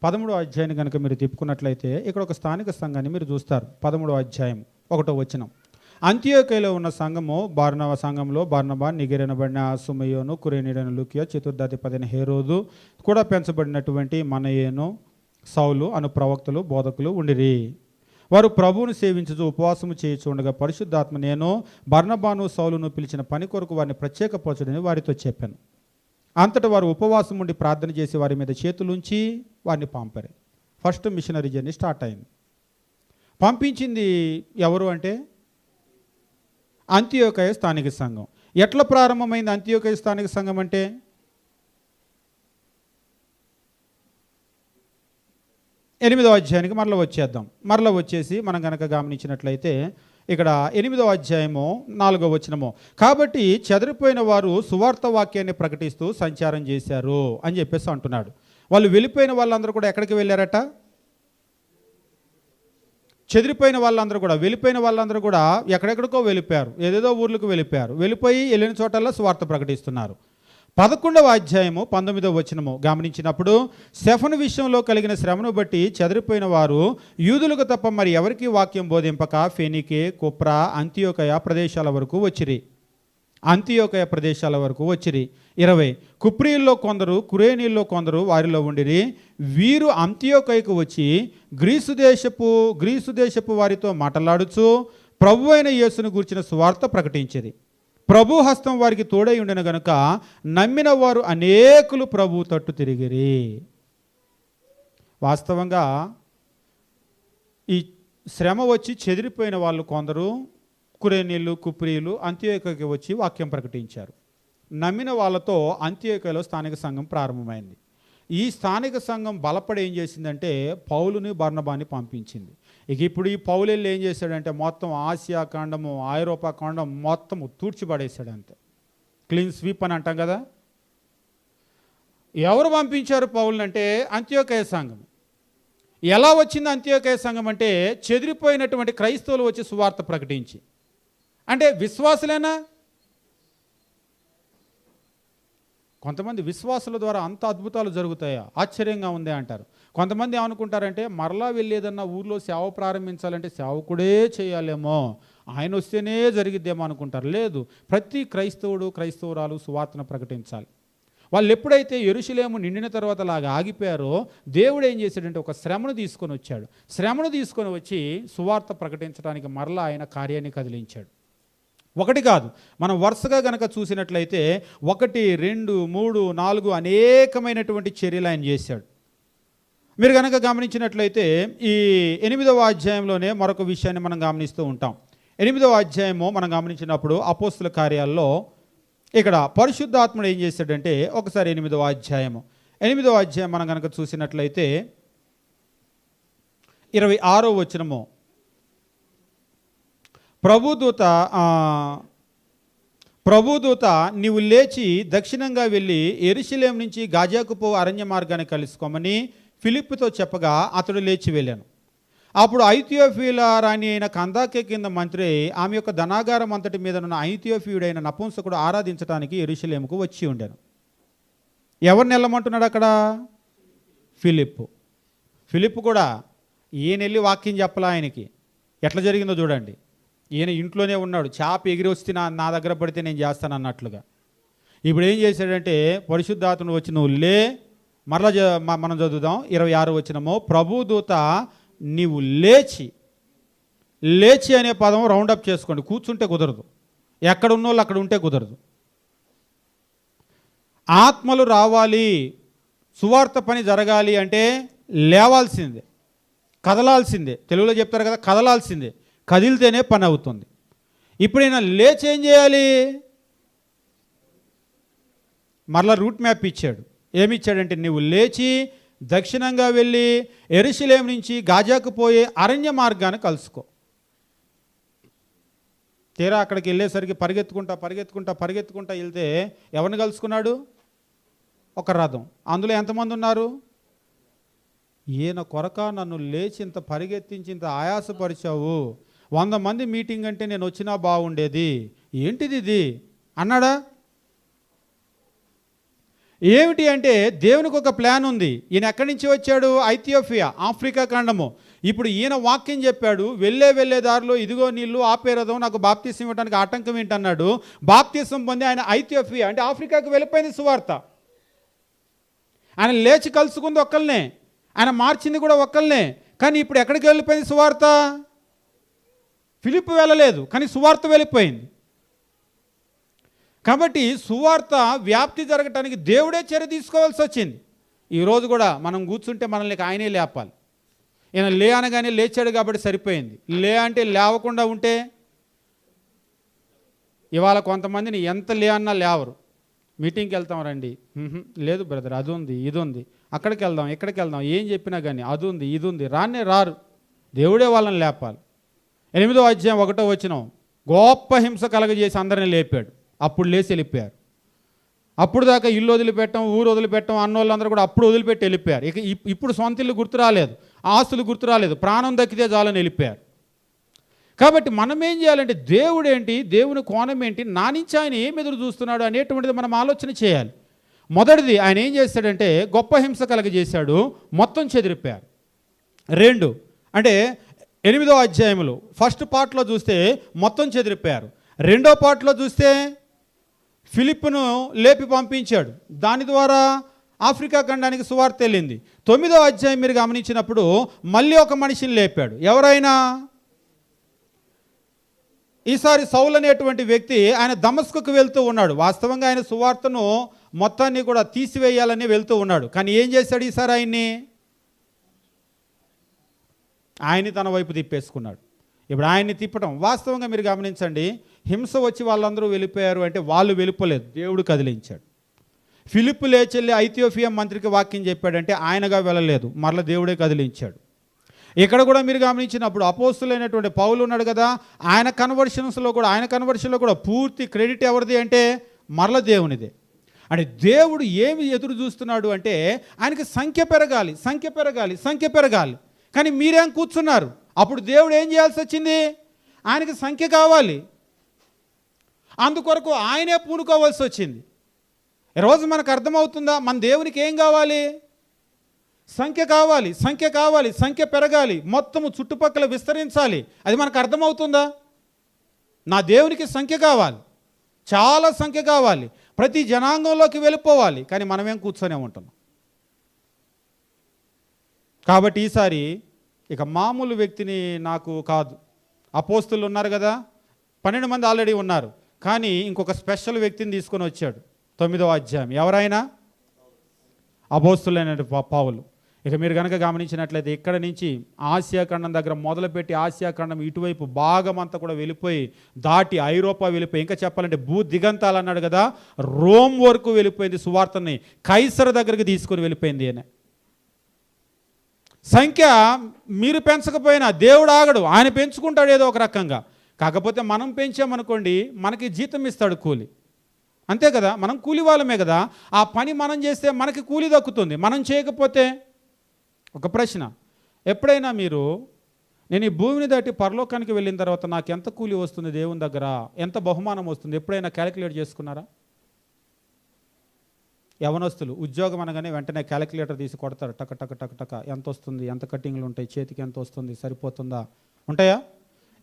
13వ అధ్యాయాన్ని కనుక మీరు తిప్పుకున్నట్లయితే ఇక్కడ ఒక స్థానిక సంఘాన్ని మీరు చూస్తారు. 13వ అధ్యాయం 1వ వచనం. అంతియోకయలో ఉన్న సంఘము బార్నవ సంఘంలో బార్నబా, నిగెరనబడిన సుమయోను, కురేనీడైన లూకియా, చతుర్థాధిపతిని హేరోదు, కూడా పెంచబడినటువంటి మనయేను, సౌలు అను ప్రవక్తలు బోధకులు ఉండిరి. వారు ప్రభువును సేవించుచు ఉపవాసము చేయుచు ఉండగా పరిశుద్ధాత్మ నేను బర్నబాను సౌలును పిలిచిన పని కొరకు వారిని ప్రత్యేకపరచుడని వారితో చెప్పాను. అంతటా వారు ఉపవాసం ఉండి ప్రార్థన చేసి వారి మీద చేతులుంచి వారిని పంపారు. ఫస్ట్ మిషనరీ జర్నీ స్టార్ట్ అయింది. పంపించింది ఎవరు అంటే అంతియోకయ స్థానిక సంఘం. ఎట్లా ప్రారంభమైంది అంతియోకయ స్థానిక సంఘం అంటే? ఎనిమిదవ అధ్యాయానికి మరలా వచ్చేద్దాం. మరలా వచ్చేసి మనం కనుక గమనించినట్లయితే ఇక్కడ 8వ అధ్యాయము 4వ వచనము, కాబట్టి చెదిరిపోయిన వారు సువార్త వాక్యాన్ని ప్రకటిస్తూ సంచారం చేశారు అని చెప్పేసి అంటున్నాడు. వాళ్ళు వెళ్ళిపోయిన వాళ్ళందరూ కూడా ఎక్కడికి వెళ్ళారట? చెదిరిపోయిన వాళ్ళందరూ కూడా, వెళ్ళిపోయిన వాళ్ళందరూ కూడా ఎక్కడెక్కడికో వెళ్ళిపోయారు, ఏదేదో ఊర్లకు వెళ్ళిపోయారు. వెళ్ళిపోయి వెళ్ళిన చోటల్లో సువార్త ప్రకటిస్తున్నారు. 11వ అధ్యాయము 19వ వచనము గమనించినప్పుడు, స్టెఫను విషయంలో కలిగిన శ్రమను బట్టి చెదిరిపోయిన వారు యూదులకు తప్ప మరి ఎవరికి వాక్యం బోధింపక ఫెనీకే, కుప్రా, అంతియోకయ ప్రదేశాల వరకు వచ్చిరి. 20 కుప్రీల్లో కొందరు, కురేనీల్లో కొందరు వారిలో ఉండిరి. వీరు అంతియోకయకు వచ్చి గ్రీసు దేశపు వారితో మాట్లాడుచు ప్రభు అయిన యేసును గూర్చిన సువార్త ప్రకటించిరి. ప్రభు హస్తం వారికి తోడై ఉండిన గనుక నమ్మిన వారు అనేకులు ప్రభు తట్టు తిరిగిరి. వాస్తవంగా ఈ శ్రమ వచ్చి చెదిరిపోయిన వాళ్ళు కొందరు కురేనీళ్ళు, కుప్రీలు అంత్యోకయకి వచ్చి వాక్యం ప్రకటించారు. నమ్మిన వాళ్ళతో అంత్యోకయలో స్థానిక సంఘం ప్రారంభమైంది. ఈ స్థానిక సంఘం బలపడి ఏం చేసిందంటే పౌలుని, బర్నబాని పంపించింది. ఇక ఇప్పుడు ఈ పౌలెళ్ళి ఏం చేశాడంటే మొత్తం ఆసియా ఖండము, ఐరోపా ఖండం మొత్తం తూడ్చిపడేశాడు. అంతే, క్లీన్ స్వీప్ అని అంటాం కదా. ఎవరు పంపించారు పౌలుని అంటే అంత్యోకయ సంఘం. ఎలా వచ్చింది అంత్యోకయ సంఘం అంటే చెదిరిపోయినటువంటి క్రైస్తవులు వచ్చి సువార్త ప్రకటించి. అంటే విశ్వాసులేనా? కొంతమంది విశ్వాసుల ద్వారా అంత అద్భుతాలు జరుగుతాయా, ఆశ్చర్యంగా ఉంది అంటారు. కొంతమంది ఏమనుకుంటారంటే మరలా వెళ్ళేదన్నా ఊర్లో సేవ ప్రారంభించాలంటే సేవకుడే చేయాలేమో, ఆయన వస్తేనే జరిగిద్దేమో అనుకుంటారు. లేదు, ప్రతి క్రైస్తవుడు, క్రైస్తవురాలు సువార్తను ప్రకటించాలి. వాళ్ళు ఎప్పుడైతే యెరూషలేము నిండిన తర్వాత లాగా ఆగిపోయారో దేవుడు ఏం చేశాడంటే ఒక శ్రమను తీసుకొని వచ్చాడు. శ్రమను తీసుకొని వచ్చి సువార్త ప్రకటించడానికి మరలా ఆయన కార్యాన్ని కదిలించాడు. ఒకటి కాదు, మనం వరుసగా గనక చూసినట్లయితే 1, 2, 3, 4 అనేకమైనటువంటి చర్యలు ఆయన చేశాడు. మీరు కనుక గమనించినట్లయితే ఈ 8వ అధ్యాయంలోనే మరొక విషయాన్ని మనం గమనిస్తూ ఉంటాం. 8వ అధ్యాయము మనం గమనించినప్పుడు అపోస్తుల కార్యాల్లో ఇక్కడ పరిశుద్ధాత్ముడు ఏం చేశాడంటే ఒకసారి 8వ అధ్యాయం మనం కనుక చూసినట్లయితే 26వ వచనము, ప్రభుదూత నీవు లేచి దక్షిణంగా వెళ్ళి యెరూషలేము నుంచి గాజాకు పోవు అరణ్య మార్గాన్ని కలుసుకోమని ఫిలిప్పుతో చెప్పగా అతడు లేచి వెళ్ళాను. అప్పుడు ఐథియోపియుల రాణి అయిన కందాకే కింద మంత్రి ఆమె యొక్క ధనాగారం అంతటి మీద ఉన్న ఐథియోపియుడైన నపుంసకుడు ఆరాధించడానికి యెరూషలేముకు వచ్చి ఉండాను. ఎవరిని వెళ్ళమంటున్నాడు అక్కడ? ఫిలిప్పు కూడా ఈయన వెళ్ళి వాక్యం చెప్పలా ఆయనకి. ఎట్లా జరిగిందో చూడండి. ఈయన ఇంట్లోనే ఉన్నాడు, చేప ఎగిరి వస్తే నా దగ్గర పడితే నేను చేస్తాను అన్నట్లుగా. ఇప్పుడు ఏం చేశాడంటే పరిశుద్ధాత్ముడు వచ్చి నువ్వు లే, మరలా మనం చదువుదాం 26వ వచనము, ప్రభుదూత నీవు లేచి అనే పదం రౌండప్ చేసుకోండి. కూర్చుంటే కుదరదు, ఎక్కడ ఉన్నోళ్ళు అక్కడ ఉంటే కుదరదు. ఆత్మలు రావాలి, సువార్త పని జరగాలి అంటే లేవాల్సిందే, కదలాల్సిందే. తెలుగులో చెప్తారు కదా, కదలాల్సిందే. కదిలితేనే పని అవుతుంది. ఇప్పుడు ఈయన లేచి ఏం చేయాలి? మరలా రూట్ మ్యాప్ ఇచ్చాడు. ఏమిచ్చాడంటే నువ్వు లేచి దక్షిణంగా వెళ్ళి యెరూషలేము నుంచి గాజాకు పోయే అరణ్య మార్గాన్ని కలుసుకో. తీరా అక్కడికి వెళ్ళేసరికి పరిగెత్తుకుంటా వెళ్తే ఎవరిని కలుసుకున్నాడు? ఒక రథం. అందులో ఎంతమంది ఉన్నారు? ఈయన కొరక నన్ను లేచి ఇంత పరిగెత్తించి ఇంత ఆయాసపరిచావు, 100 మంది మీటింగ్ అంటే నేను వచ్చినా బాగుండేది, ఏంటిది ఇది అన్నాడా? ఏమిటి అంటే దేవునికి ఒక ప్లాన్ ఉంది. ఈయన ఎక్కడి నుంచి వచ్చాడు? ఐథియోపియా, ఆఫ్రికా ఖండము. ఇప్పుడు ఈయన వాక్యం చెప్పాడు, వెళ్ళే దారిలో ఇదిగో నీళ్ళు ఆపే రథం, నాకు బాప్తీసం ఇవ్వడానికి ఆటంకం ఏంటన్నాడు. బాప్తీసం పొంది ఆయన ఐథియోపియా అంటే ఆఫ్రికాకు వెళ్ళిపోయింది సువార్త. ఆయన లేచి కలుసుకుంది ఒక్కళ్ళనే, ఆయన మార్చింది కూడా ఒక్కళ్ళనే. కానీ ఇప్పుడు ఎక్కడికి వెళ్ళిపోయింది సువార్త? ఫిలిప్పు వెళ్ళలేదు, కానీ సువార్త వెళ్ళిపోయింది. కాబట్టి సువార్త వ్యాప్తి జరగటానికి దేవుడే చర్య తీసుకోవాల్సి వచ్చింది. ఈరోజు కూడా మనం కూర్చుంటే మనల్ని ఆయనే లేపాలి. ఈయన లే అనగానే లేచాడు కాబట్టి సరిపోయింది. లే అంటే లేవకుండా ఉంటే ఇవాళ కొంతమందిని ఎంత లే అన్నా లేవరు. మీటింగ్కి వెళ్తాం రండి, లేదు బ్రదర్ అది ఉంది ఇది ఉంది, అక్కడికి వెళ్దాం ఇక్కడికి వెళ్దాం, ఏం చెప్పినా కానీ అది ఉంది ఇది ఉంది, రారు. దేవుడే వాళ్ళని లేపాలి. 8వ అధ్యాయం 1వ వచనం, గొప్ప హింస కలగజేసి అందరిని లేపాడు. అప్పుడు లేచి వెళ్ళిపోయారు. అప్పుడు దాకా ఇల్లు వదిలిపెట్టడం, ఊరు వదిలిపెట్టడం అన్నోళ్ళందరూ కూడా అప్పుడు వదిలిపెట్టి వెళ్ళిపోయారు. ఇక ఇప్పుడు సొంత ఇల్లు గుర్తు రాలేదు, ఆస్తులు గుర్తు రాలేదు, ప్రాణం దక్కితే చాలని వెళ్ళిపోయారు. కాబట్టి మనం ఏం చేయాలంటే దేవుడు ఏంటి, దేవుని కోణం ఏంటి, నా నుంచి ఆయన ఏం ఎదురు చూస్తున్నాడు అనేటువంటిది మనం ఆలోచన చేయాలి. మొదటిది ఆయన ఏం చేశాడంటే గొప్ప హింస కలగజేశాడు, మొత్తం చెదిరిపోయారు. 2 అంటే 8వ అధ్యాయములు ఫస్ట్ పార్ట్లో చూస్తే మొత్తం చెదిరిపోయారు. 2వ పార్ట్లో చూస్తే ఫిలిప్పును లేపి పంపించాడు, దాని ద్వారా ఆఫ్రికా ఖండానికి సువార్త వెళ్ళింది. 9వ అధ్యాయం మీరు గమనించినప్పుడు మళ్ళీ ఒక మనిషిని లేపాడు. ఎవరైనా ఈసారి సౌలు అనేటువంటి వ్యక్తి ఆయన దమస్కుకు వెళ్తూ ఉన్నాడు. వాస్తవంగా ఆయన సువార్తను మొత్తాన్ని కూడా తీసివేయాలని వెళ్తూ ఉన్నాడు. కానీ ఏం చేశాడు ఈసారి ఆయన్ని తన వైపు తిప్పేసుకున్నాడు. ఇప్పుడు ఆయన్ని తిప్పడం వాస్తవంగా మీరు గమనించండి, హింస వచ్చి వాళ్ళందరూ వెళ్ళిపోయారు అంటే వాళ్ళు వెళ్ళిపోలేదు, దేవుడు కదిలించాడు. ఫిలిప్పు లేచెల్లి ఐథియోపియా మంత్రికి వాక్యం చెప్పాడంటే ఆయనగా వెళ్ళలేదు, మరల దేవుడే కదిలించాడు. ఇక్కడ కూడా మీరు గమనించినప్పుడు అపోస్తులైనటువంటి పౌలు ఉన్నాడు కదా, ఆయన కన్వర్షన్లో కూడా పూర్తి క్రెడిట్ ఎవరిది అంటే మరల దేవునిదే. అంటే దేవుడు ఏమి ఎదురు చూస్తున్నాడు అంటే ఆయనకి సంఖ్య పెరగాలి. కానీ మీరేం కూర్చున్నారు? అప్పుడు దేవుడు ఏం చేయాల్సి వచ్చింది? ఆయనకి సంఖ్య కావాలి, అందుకొరకు ఆయనే పూనుకోవాల్సి వచ్చింది. ఈరోజు మనకు అర్థమవుతుందా? మన దేవునికి ఏం కావాలి? సంఖ్య కావాలి, సంఖ్య పెరగాలి, మొత్తము చుట్టుపక్కల విస్తరించాలి. అది మనకు అర్థమవుతుందా? నా దేవునికి సంఖ్య కావాలి, చాలా సంఖ్య కావాలి, ప్రతి జనాంగంలోకి వెళ్ళిపోవాలి. కానీ మనమేం కూర్చొనే ఉంటున్నాం. కాబట్టి ఈసారి ఇక మామూలు వ్యక్తిని నాకు కాదు, అపోస్తులు ఉన్నారు కదా, 12 మంది ఆల్రెడీ ఉన్నారు, కానీ ఇంకొక స్పెషల్ వ్యక్తిని తీసుకొని వచ్చాడు 9వ అధ్యాయం. ఎవరైనా? అపోస్తులైన పౌలు. ఇక మీరు కనుక గమనించినట్లయితే ఇక్కడ నుంచి ఆసియా ఖండం దగ్గర మొదలుపెట్టి ఆసియా ఖండం ఇటువైపు భాగం అంతా కూడా వెళ్ళిపోయి దాటి ఐరోపా వెళ్ళిపోయి, ఇంకా చెప్పాలంటే భూ దిగంతాలు అన్నాడు కదా, రోమ్ వరకు వెళ్ళిపోయింది. సువార్తని కైసర్ దగ్గరికి తీసుకొని వెళ్ళిపోయింది. ఆయన సంఖ్య మీరు పెంచకపోయినా దేవుడు ఆగడు, ఆయన పెంచుకుంటాడు ఏదో ఒక రకంగా. కాకపోతే మనం పెంచామనుకోండి మనకి జీతం ఇస్తాడు, కూలి. అంతే కదా, మనం కూలి వాళ్ళమే కదా. ఆ పని మనం చేస్తే మనకి కూలి దక్కుతుంది, మనం చేయకపోతే. ఒక ప్రశ్న, ఎప్పుడైనా మీరు నేను ఈ భూమిని దాటి పరలోకానికి వెళ్ళిన తర్వాత నాకు ఎంత కూలి వస్తుంది దేవుని దగ్గర, ఎంత బహుమానం వస్తుంది, ఎప్పుడైనా క్యాలిక్యులేట్ చేసుకున్నారా? యవనస్తులు ఉద్యోగం అనగానే వెంటనే క్యాలిక్యులేటర్ తీసి కొడతారు, టక టక టక టక ఎంత వస్తుంది, ఎంత కట్టింగ్లు ఉంటాయి, చేతికి ఎంత వస్తుంది, సరిపోతుందా, ఉంటాయా?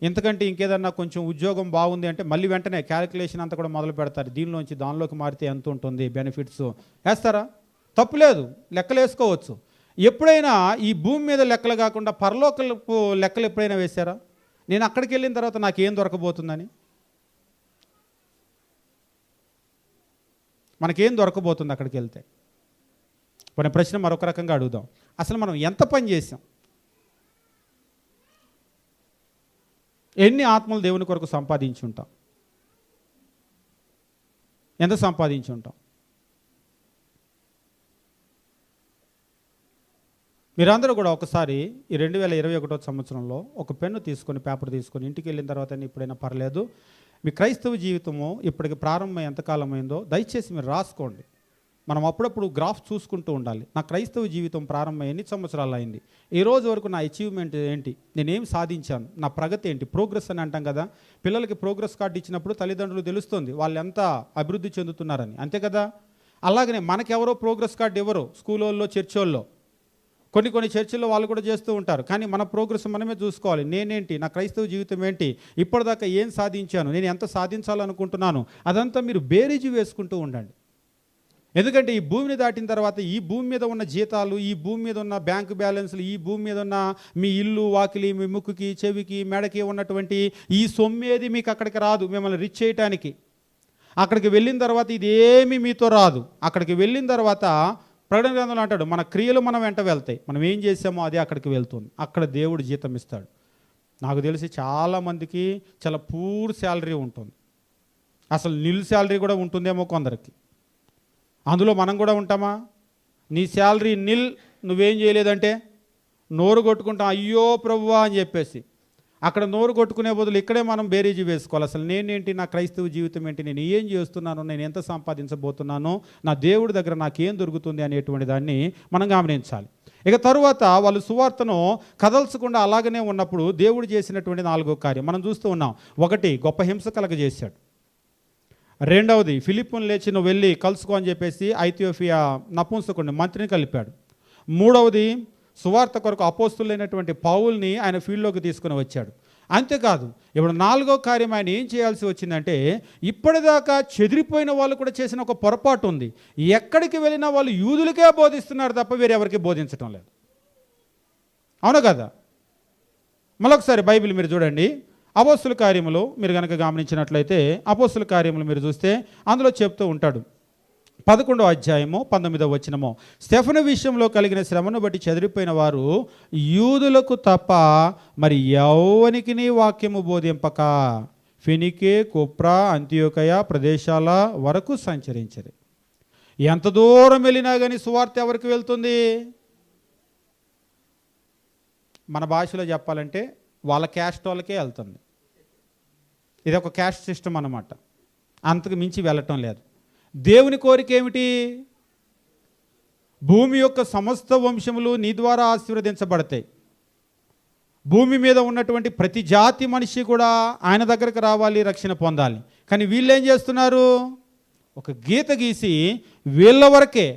ఇంతకంటే ఇంకేదన్నా కొంచెం ఉద్యోగం బాగుంది అంటే మళ్ళీ వెంటనే క్యాలిక్యులేషన్ అంతా కూడా మొదలు పెడతారు, దీనిలోంచి దానిలోకి మారితే ఎంత ఉంటుంది బెనిఫిట్స్ వేస్తారా? తప్పులేదు, లెక్కలు వేసుకోవచ్చు. ఎప్పుడైనా ఈ భూమి మీద లెక్కలు కాకుండా పరలోకపు లెక్కలు ఎప్పుడైనా వేశారా? నేను అక్కడికి వెళ్ళిన తర్వాత నాకేం దొరకబోతుందని, మనకేం దొరకబోతుంది అక్కడికి వెళ్తే? మన ప్రశ్న మరొక రకంగా అడుగుదాం, అసలు మనం ఎంత పని చేసాం? ఎన్ని ఆత్మలు దేవుని కొరకు సంపాదించి ఉంటాం? ఎంత సంపాదించి ఉంటాం? మీరందరూ కూడా ఒకసారి ఈ 2021 సంవత్సరంలో ఒక పెన్ను తీసుకొని పేపర్ తీసుకొని ఇంటికి వెళ్ళిన తర్వాత ఎప్పుడైనా పర్లేదు, మీ క్రైస్తవ జీవితము ఇప్పటికి ప్రారంభం ఎంతకాలమైందో దయచేసి మీరు రాసుకోండి. మనం అప్పుడప్పుడు గ్రాఫ్ చూసుకుంటూ ఉండాలి. నా క్రైస్తవ జీవితం ప్రారంభం ఎన్ని సంవత్సరాలు అయింది, ఈ రోజు వరకు నా అచీవ్మెంట్ ఏంటి, నేనేం సాధించాను, నా ప్రగతి ఏంటి, ప్రోగ్రెస్ అని అంటాం కదా. పిల్లలకి ప్రోగ్రెస్ కార్డు ఇచ్చినప్పుడు తల్లిదండ్రులు తెలుస్తుంది వాళ్ళు ఎంత అభివృద్ధి చెందుతున్నారని, అంతే కదా. అలాగనే మనకెవరో ప్రోగ్రెస్ కార్డు ఇవ్వరు, స్కూల్ వాళ్ళు, చర్చ్ వాళ్ళు. కొన్ని చర్చిల్లో వాళ్ళు కూడా చేస్తూ ఉంటారు. కానీ మన ప్రోగ్రెస్ మనమే చూసుకోవాలి. నేనేంటి, నా క్రైస్తవ జీవితం ఏంటి, ఇప్పటిదాకా ఏం సాధించాను, నేను ఎంత సాధించాలనుకుంటున్నాను, అదంతా మీరు బేరీజు వేసుకుంటూ ఉండండి. ఎందుకంటే ఈ భూమిని దాటిన తర్వాత ఈ భూమి మీద ఉన్న జీతాలు, ఈ భూమి మీద ఉన్న బ్యాంకు బ్యాలెన్స్లు, ఈ భూమి మీద ఉన్న మీ ఇల్లు వాకిలి, మీ ముక్కుకి చెవికి మెడకి ఉన్నటువంటి ఈ సొమ్మేది మీకు అక్కడికి రాదు మిమ్మల్ని రిచ్ చేయటానికి. అక్కడికి వెళ్ళిన తర్వాత ఇదేమీ మీతో రాదు. అక్కడికి వెళ్ళిన తర్వాత ప్రకటన గ్రంథంలో అంటాడు, మన క్రియలు మనం వెంట వెళ్తాయి, మనం ఏం చేసామో అదే అక్కడికి వెళ్తుంది. అక్కడ దేవుడు జీతం ఇస్తాడు. నాకు తెలిసి చాలామందికి చాలా పూర్ శాలరీ ఉంటుంది, అసలు నిల్ శాలరీ కూడా ఉంటుందేమో కొందరికి. అందులో మనం కూడా ఉంటామా? నీ శాలరీ నిల్, నువ్వేం చేయలేదంటే నోరు కొట్టుకుంటాం, అయ్యో ప్రభువా అని చెప్పేసి. అక్కడ నోరు కొట్టుకునే బదులు ఇక్కడే మనం బేరీజీ వేసుకోవాలి. అసలు నేనేంటి, నా క్రైస్తవ జీవితం ఏంటి, నేను ఏం చేస్తున్నాను, నేను ఎంత సంపాదించబోతున్నాను, నా దేవుడి దగ్గర నాకేం దొరుకుతుంది అనేటువంటి దాన్ని మనం గమనించాలి. ఇక తరువాత వాళ్ళు సువార్తను కదల్చకుండా అలాగనే ఉన్నప్పుడు దేవుడు చేసినటువంటి 4వ కార్యం మనం చూస్తూ ఉన్నాం. 1, గొప్ప హింస కలగజేశాడు. రెండవది, ఫిలిప్పుని లేచి నువ్వు వెళ్ళి కలుసుకో అని చెప్పేసి ఐథియోపియా నపుంసకుడిని మంత్రిని కలిపాడు. మూడవది, సువార్త కొరకు అపోస్తులైనటువంటి పౌల్ని ఆయన ఫీల్డ్లోకి తీసుకుని వచ్చాడు. అంతేకాదు, ఇప్పుడు నాలుగో కార్యం ఆయన ఏం చేయాల్సి వచ్చిందంటే, ఇప్పటిదాకా చెదిరిపోయిన వాళ్ళు కూడా చేసిన ఒక పొరపాటు ఉంది. ఎక్కడికి వెళ్ళినా వాళ్ళు యూదులకే బోధిస్తున్నారు తప్ప వేరెవరికి బోధించటం లేదు. అవునా కదా? మరొకసారి బైబిల్ మీరు చూడండి. అపోస్తుల కార్యములు మీరు కనుక గమనించినట్లయితే, అపోస్తుల కార్యములు మీరు చూస్తే అందులో చెప్తూ ఉంటాడు. 11వ అధ్యాయము 19వ వచనము, స్టెఫను విషయంలో కలిగిన శ్రమను బట్టి చెదిరిపోయిన వారు యూదులకు తప్ప మరి యెవ్వనికి వాక్యము బోధింపక ఫెనికే, కుప్రా, అంతియోకయ ప్రదేశాల వరకు సంచరించరు. ఎంత దూరం వెళ్ళినా కానీ సువార్త ఎవరికి వెళ్తుంది? మన భాషలో చెప్పాలంటే వాళ్ళ క్యాస్ట్ వాళ్ళకే వెళ్తుంది. ఇది ఒక క్యాస్ట్ సిస్టమ్ అన్నమాట. అంతకు మించి వెళ్ళటం లేదు. దేవుని కోరిక ఏమిటి? భూమి యొక్క సమస్త వంశములు నీ ద్వారా ఆశీర్వదించబడతాయి. భూమి మీద ఉన్నటువంటి ప్రతి జాతి మనిషి కూడా ఆయన దగ్గరకు రావాలి, రక్షణ పొందాలి. కానీ వీళ్ళు ఏం చేస్తున్నారు? ఒక గీత గీసి వీళ్ళ వరకే.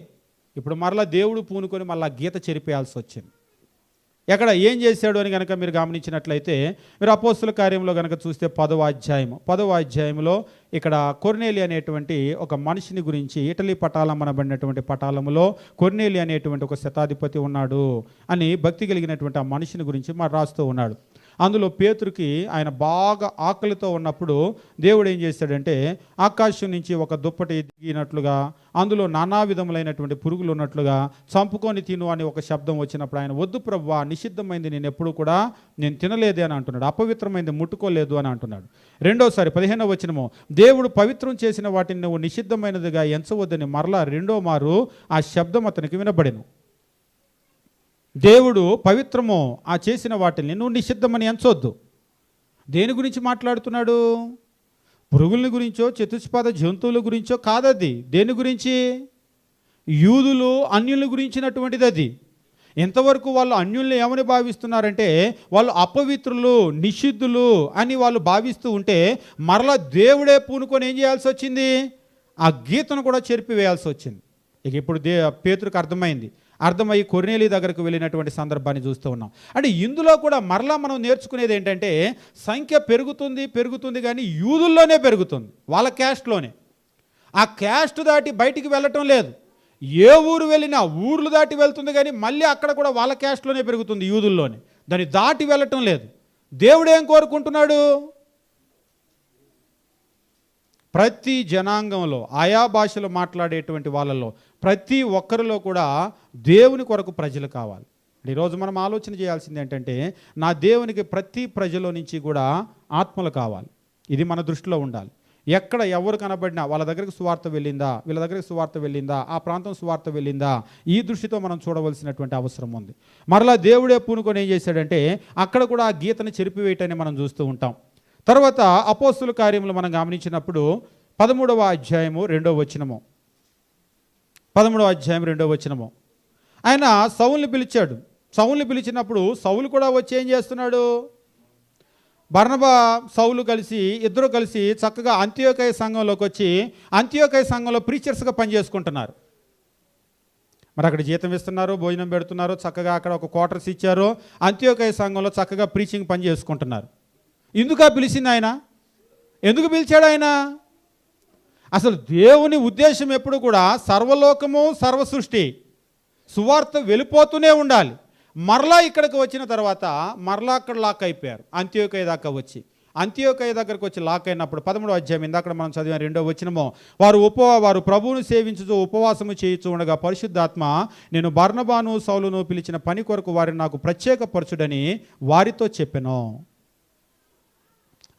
ఇప్పుడు మరలా దేవుడు పూనుకొని మళ్ళీ గీత చెరిపేయాల్సి వచ్చింది. ఎక్కడ ఏం చేశాడు అని కనుక మీరు గమనించినట్లయితే, మీరు అపోస్తుల కార్యంలో కనుక చూస్తే 10వ అధ్యాయంలో ఇక్కడ కొర్నేలి అనేటువంటి ఒక మనిషిని గురించి, ఇటలీ పటాలం అనబడినటువంటి పటాలములో కొర్నేలి అనేటువంటి ఒక శతాధిపతి ఉన్నాడు అని భక్తి కలిగినటువంటి ఆ మనిషిని గురించి రాస్తూ ఉన్నాడు. అందులో పేతురుకి ఆయన బాగా ఆకలితో ఉన్నప్పుడు దేవుడు ఏం చేశాడంటే, ఆకాశం నుంచి ఒక దుప్పటి దిగినట్లుగా, అందులో నానా విధములైనటువంటి పురుగులు ఉన్నట్లుగా, చంపుకొని తిను అని ఒక శబ్దం వచ్చినప్పుడు ఆయన, వద్దు ప్రభువా, నిషిద్ధమైంది నేను ఎప్పుడు కూడా నేను తినలేదే అని అంటున్నాడు. అపవిత్రమైంది ముట్టుకోలేదు అని అంటున్నాడు. రెండోసారి 15వ వచనము, దేవుడు పవిత్రం చేసిన వాటిని నువ్వు నిషిద్ధమైనదిగా ఎంచవద్దని మరలా రెండో మారు ఆ శబ్దం అతనికి వినబడెను. దేవుడు పవిత్రము ఆ చేసిన వాటిని నువ్వు నిషిద్ధమని ఎంచొద్దు. దేని గురించి మాట్లాడుతున్నాడు? పురుగుల గురించో చతుష్పాద జంతువుల గురించో కాదది. దేని గురించి? యూదులు అన్యుల గురించినటువంటిది అది. ఎంతవరకు వాళ్ళు అన్యుల్ని ఏమని భావిస్తున్నారంటే, వాళ్ళు అపవిత్రులు, నిషిద్ధులు అని వాళ్ళు భావిస్తూ ఉంటే, మరలా దేవుడే పూనుకొని ఏం చేయాల్సి వచ్చింది? ఆ గీతను కూడా చెరిపివేయాల్సి వచ్చింది. ఇక ఇప్పుడు పేతురుకు అర్థమయ్యి కొర్నేలి దగ్గరకు వెళ్ళినటువంటి సందర్భాన్ని చూస్తూ ఉన్నాం. అంటే ఇందులో కూడా మరలా మనం నేర్చుకునేది ఏంటంటే, సంఖ్య పెరుగుతుంది కానీ యూదుల్లోనే పెరుగుతుంది, వాళ్ళ క్యాస్ట్లోనే. ఆ క్యాస్ట్ దాటి బయటికి వెళ్ళటం లేదు. ఏ ఊరు వెళ్ళినా ఊర్లు దాటి వెళ్తుంది కానీ మళ్ళీ అక్కడ కూడా వాళ్ళ క్యాస్ట్లోనే పెరుగుతుంది, యూదుల్లోనే. దాన్ని దాటి వెళ్ళటం లేదు. దేవుడు ఏం కోరుకుంటున్నాడు? ప్రతి జనాంగంలో, ఆయా భాషలు మాట్లాడేటువంటి వాళ్ళలో ప్రతి ఒక్కరిలో కూడా దేవుని కొరకు ప్రజలు కావాలి. ఈరోజు మనం ఆలోచన చేయాల్సింది ఏంటంటే, నా దేవునికి ప్రతి ప్రజలో నుంచి కూడా ఆత్మలు కావాలి. ఇది మన దృష్టిలో ఉండాలి. ఎక్కడ ఎవరు కనబడినా వాళ్ళ దగ్గరికి సువార్త వెళ్ళిందా, వీళ్ళ దగ్గరికి సువార్త వెళ్ళిందా, ఆ ప్రాంతం సువార్త వెళ్ళిందా, ఈ దృష్టితో మనం చూడవలసినటువంటి అవసరం ఉంది. మరలా దేవుడే పూనుకొని ఏం చేశాడంటే, అక్కడ కూడా ఆ గీతను చెరిపివేయటాన్ని మనం చూస్తూ ఉంటాం. తర్వాత అపోస్తుల కార్యములు మనం గమనించినప్పుడు 13వ అధ్యాయము 2వ వచనము, 13వ అధ్యాయం 2వ వచనము, ఆయన సౌలుని పిలిచాడు. సౌలుని పిలిచినప్పుడు సౌలు కూడా వచ్చి ఏం చేస్తున్నాడు? బర్నబా సౌలు ఇద్దరు కలిసి చక్కగా అంత్యోకయ సంఘంలోకి వచ్చి అంత్యోకయ సంఘంలో ప్రీచర్స్గా పనిచేసుకుంటున్నారు. మరి అక్కడ జీతం ఇస్తున్నారు, భోజనం పెడుతున్నారు, చక్కగా అక్కడ ఒక క్వార్టర్స్ ఇచ్చారు. అంత్యోకయ సంఘంలో చక్కగా ప్రీచింగ్ పని చేసుకుంటున్నారు. ఎందుకు పిలిచింది ఆయన? ఎందుకు పిలిచాడు ఆయన? అసలు దేవుని ఉద్దేశం ఎప్పుడు కూడా సర్వలోకము, సర్వ సృష్టి సువార్త వెళ్ళిపోతూనే ఉండాలి. మరలా ఇక్కడికి వచ్చిన తర్వాత మరలా అక్కడ లాక్ అయిపోయారు. అంత్యోకయ దాకా వచ్చి, అంత్యోకయ దగ్గరకు వచ్చి లాక్ అయినప్పుడు 13వ అధ్యాయం ఇందాక మనం చదివిన 2వ వచనము, వారు ప్రభువును సేవించుతూ ఉపవాసము చేయించు ఉండగా పరిశుద్ధాత్మ నేను బర్నబాను సౌలును పిలిచిన పని కొరకు వారిని నాకు ప్రత్యేకపరచుడని వారితో చెప్పెను.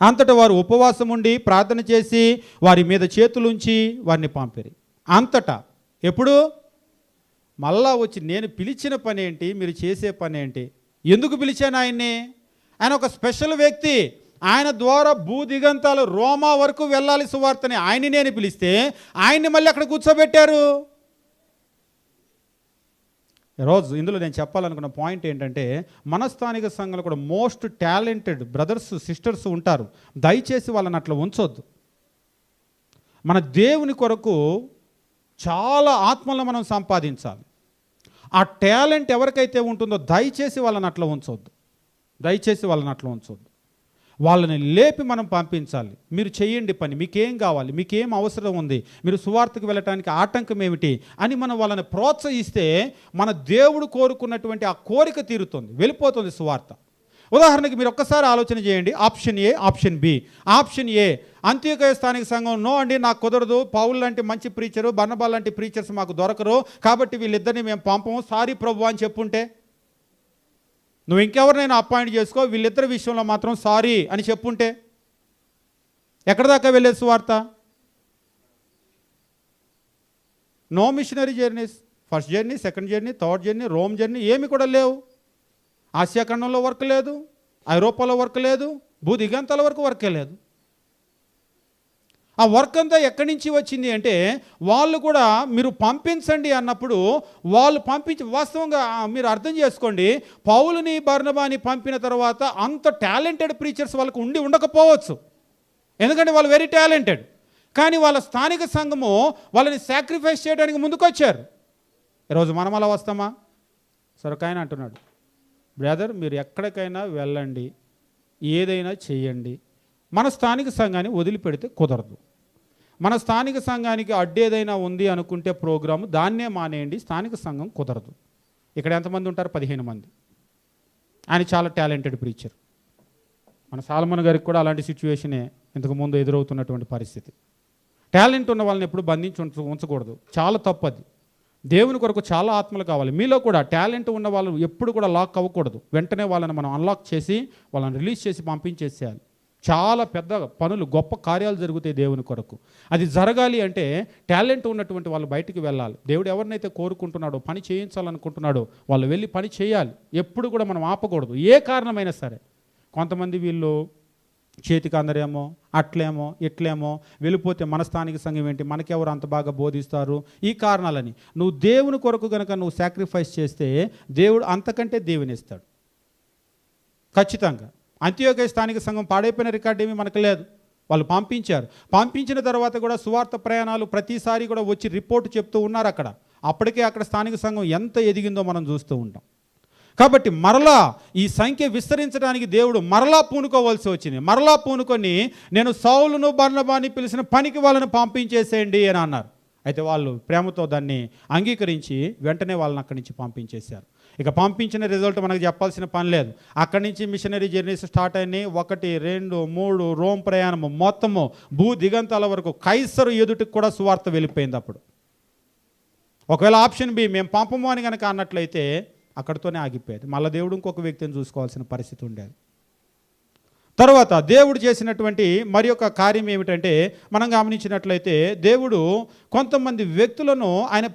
అంతటా వారు ఉపవాసం ఉండి ప్రార్థన చేసి వారి మీద చేతులుంచి వారిని పంపిరి. అంతటా ఎప్పుడు? మళ్ళా వచ్చి నేను పిలిచిన పని ఏంటి, మీరు చేసే పని ఏంటి, ఎందుకు పిలిచాను ఆయన్ని? ఆయన ఒక స్పెషల్ వ్యక్తి. ఆయన ద్వారా భూదిగంతాలు రోమా వరకు వెళ్ళాలి సువార్తని ఆయన్ని నేను పిలిస్తే ఆయన్ని మళ్ళీ అక్కడ కూర్చోబెట్టారు. ఈరోజు ఇందులో నేను చెప్పాలనుకున్న పాయింట్ ఏంటంటే, మన స్థానిక సంఘంలో కూడా మోస్ట్ టాలెంటెడ్ బ్రదర్స్, సిస్టర్స్ ఉంటారు. దయచేసి వాళ్ళని అట్లా ఉంచొద్దు. మన దేవుని కొరకు చాలా ఆత్మలను మనం సంపాదించాలి. ఆ టాలెంట్ ఎవరికైతే ఉంటుందో దయచేసి వాళ్ళని అట్లా ఉంచవద్దు. వాళ్ళని లేపి మనం పంపించాలి. మీరు చేయండి పని, మీకేం కావాలి, మీకేం అవసరం ఉంది, మీరు సువార్తకు వెళ్ళటానికి ఆటంకం ఏమిటి అని మనం వాళ్ళని ప్రోత్సహిస్తే మన దేవుడు కోరుకున్నటువంటి ఆ కోరిక తీరుతుంది, వెళ్ళిపోతుంది సువార్త. ఉదాహరణకి మీరు ఒక్కసారి ఆలోచన చేయండి. Option A, option B. Option A, అంత్యోదయ స్థానిక సంఘం నో అండి, నాకు కుదరదు, పౌలు లాంటి మంచి ప్రీచరు, బర్నబా లాంటి ప్రీచర్స్ మాకు దొరకరు, కాబట్టి వీళ్ళిద్దరిని మేము పంపము, సారీ ప్రభు అని చెప్పుంటే, నువ్వు ఇంకెవరినైనా అపాయింట్ చేసుకో, వీళ్ళిద్దరి విషయంలో మాత్రం సారీ అని చెప్పుంటే ఎక్కడ దాకా వెళ్ళేది సువార్త? No missionary journeys, first journey, second journey, third journey, Rome journey ఏమి కూడా లేవు. ఆసియా ఖండంలో వర్క్ లేదు, ఐరోపాలో వర్క్ లేదు, భూదిగంతాల వరకు వర్కే లేదు. ఆ వర్క్ అంతా ఎక్కడి నుంచి వచ్చింది అంటే వాళ్ళు కూడా మీరు పంపించండి అన్నప్పుడు వాళ్ళు పంపించి, వాస్తవంగా మీరు అర్థం చేసుకోండి, పౌలుని బర్నబాని పంపిన తర్వాత అంత టాలెంటెడ్ ప్రీచర్స్ వాళ్ళకు ఉండకపోవచ్చు, ఎందుకంటే వాళ్ళు వెరీ టాలెంటెడ్. కానీ వాళ్ళ స్థానిక సంఘము వాళ్ళని సాక్రిఫైస్ చేయడానికి ముందుకొచ్చారు. ఈరోజు మనం అలా వస్తామా? సొరకాయన అంటున్నాడు, బ్రదర్ మీరు ఎక్కడికైనా వెళ్ళండి, ఏదైనా చేయండి, మన స్థానిక సంఘాన్ని వదిలిపెడితే కుదరదు. మన స్థానిక సంఘానికి అడ్డేదైనా ఉంది అనుకుంటే ప్రోగ్రాము దాన్నే మానేయండి, స్థానిక సంఘం కుదరదు. ఇక్కడ ఎంతమంది ఉంటారు? 15 మంది. ఆయన చాలా టాలెంటెడ్ ప్రీచర్. మన సాలమన్ గారికి కూడా అలాంటి సిచ్యువేషనే ఇంతకుముందు ఎదురవుతున్నటువంటి పరిస్థితి. టాలెంట్ ఉన్న వాళ్ళని ఎప్పుడు బంధించి ఉంచకూడదు, చాలా తప్పది. దేవుని కొరకు చాలా ఆత్మలు కావాలి. మీలో కూడా టాలెంట్ ఉన్న వాళ్ళు ఎప్పుడు కూడా లాక్ అవ్వకూడదు. వెంటనే వాళ్ళని మనం అన్లాక్ చేసి వాళ్ళని రిలీజ్ చేసి పంపించేసేయాలి. చాలా పెద్ద పనులు, గొప్ప కార్యాలు జరుగుతాయి దేవుని కొరకు. అది జరగాలి అంటే టాలెంట్ ఉన్నటువంటి వాళ్ళు బయటికి వెళ్ళాలి. దేవుడు ఎవరినైతే కోరుకుంటున్నాడో, పని చేయించాలనుకుంటున్నాడో వాళ్ళు వెళ్ళి పని చేయాలి. ఎప్పుడు కూడా మనం ఆపకూడదు, ఏ కారణమైనా సరే. కొంతమంది వీళ్ళు చేతికి అందరేమో, అట్లేమో ఇట్లేమో వెళ్ళిపోతే మన స్థానిక సంఘం ఏంటి, మనకెవరు అంత బాగా బోధిస్తారు, ఈ కారణాలని. నువ్వు దేవుని కొరకు కనుక నువ్వు సాక్రిఫైస్ చేస్తే దేవుడు అంతకంటే దేవునిస్తాడు ఖచ్చితంగా. అంత్యోదయ స్థానిక సంఘం పాడైపోయిన రికార్డు ఏమీ మనకు లేదు. వాళ్ళు పంపించారు. పంపించిన తర్వాత కూడా సువార్త ప్రయాణాలు ప్రతిసారి కూడా వచ్చి రిపోర్ట్ చెప్తూ ఉన్నారు అక్కడ. అప్పటికే అక్కడ స్థానిక సంఘం ఎంత ఎదిగిందో మనం చూస్తూ ఉంటాం. కాబట్టి మరలా ఈ సంఖ్య విస్తరించడానికి దేవుడు మరలా పూనుకోవాల్సి వచ్చింది. మరలా పూనుకొని నేను సౌలును బర్నబాని పిలిచిన పనికి వాళ్ళని పంపించేసేయండి అని అన్నారు. అయితే వాళ్ళు ప్రేమతో దాన్ని అంగీకరించి వెంటనే వాళ్ళని అక్కడి నుంచి పంపించేశారు. ఇక పంపించిన రిజల్ట్ మనకు చెప్పాల్సిన పని లేదు. అక్కడి నుంచి మిషనరీ జర్నీస్ స్టార్ట్ అయినాయి. 1, 2, 3 రోమ్ ప్రయాణము, మొత్తము భూ దిగంతాల వరకు కైసరు ఎదుటికి కూడా సువార్త వెళ్ళిపోయింది. అప్పుడు ఒకవేళ ఆప్షన్ బి మేము పంపము అని కనుక అన్నట్లయితే అక్కడితోనే ఆగిపోయేది. మళ్ళీ దేవుడు ఇంకొక వ్యక్తిని చూసుకోవాల్సిన పరిస్థితి ఉండేది. తర్వాత దేవుడు చేసినటువంటి మరి ఒక కార్యం ఏమిటంటే మనం గమనించినట్లయితే దేవుడు కొంతమంది వ్యక్తులను ఆయన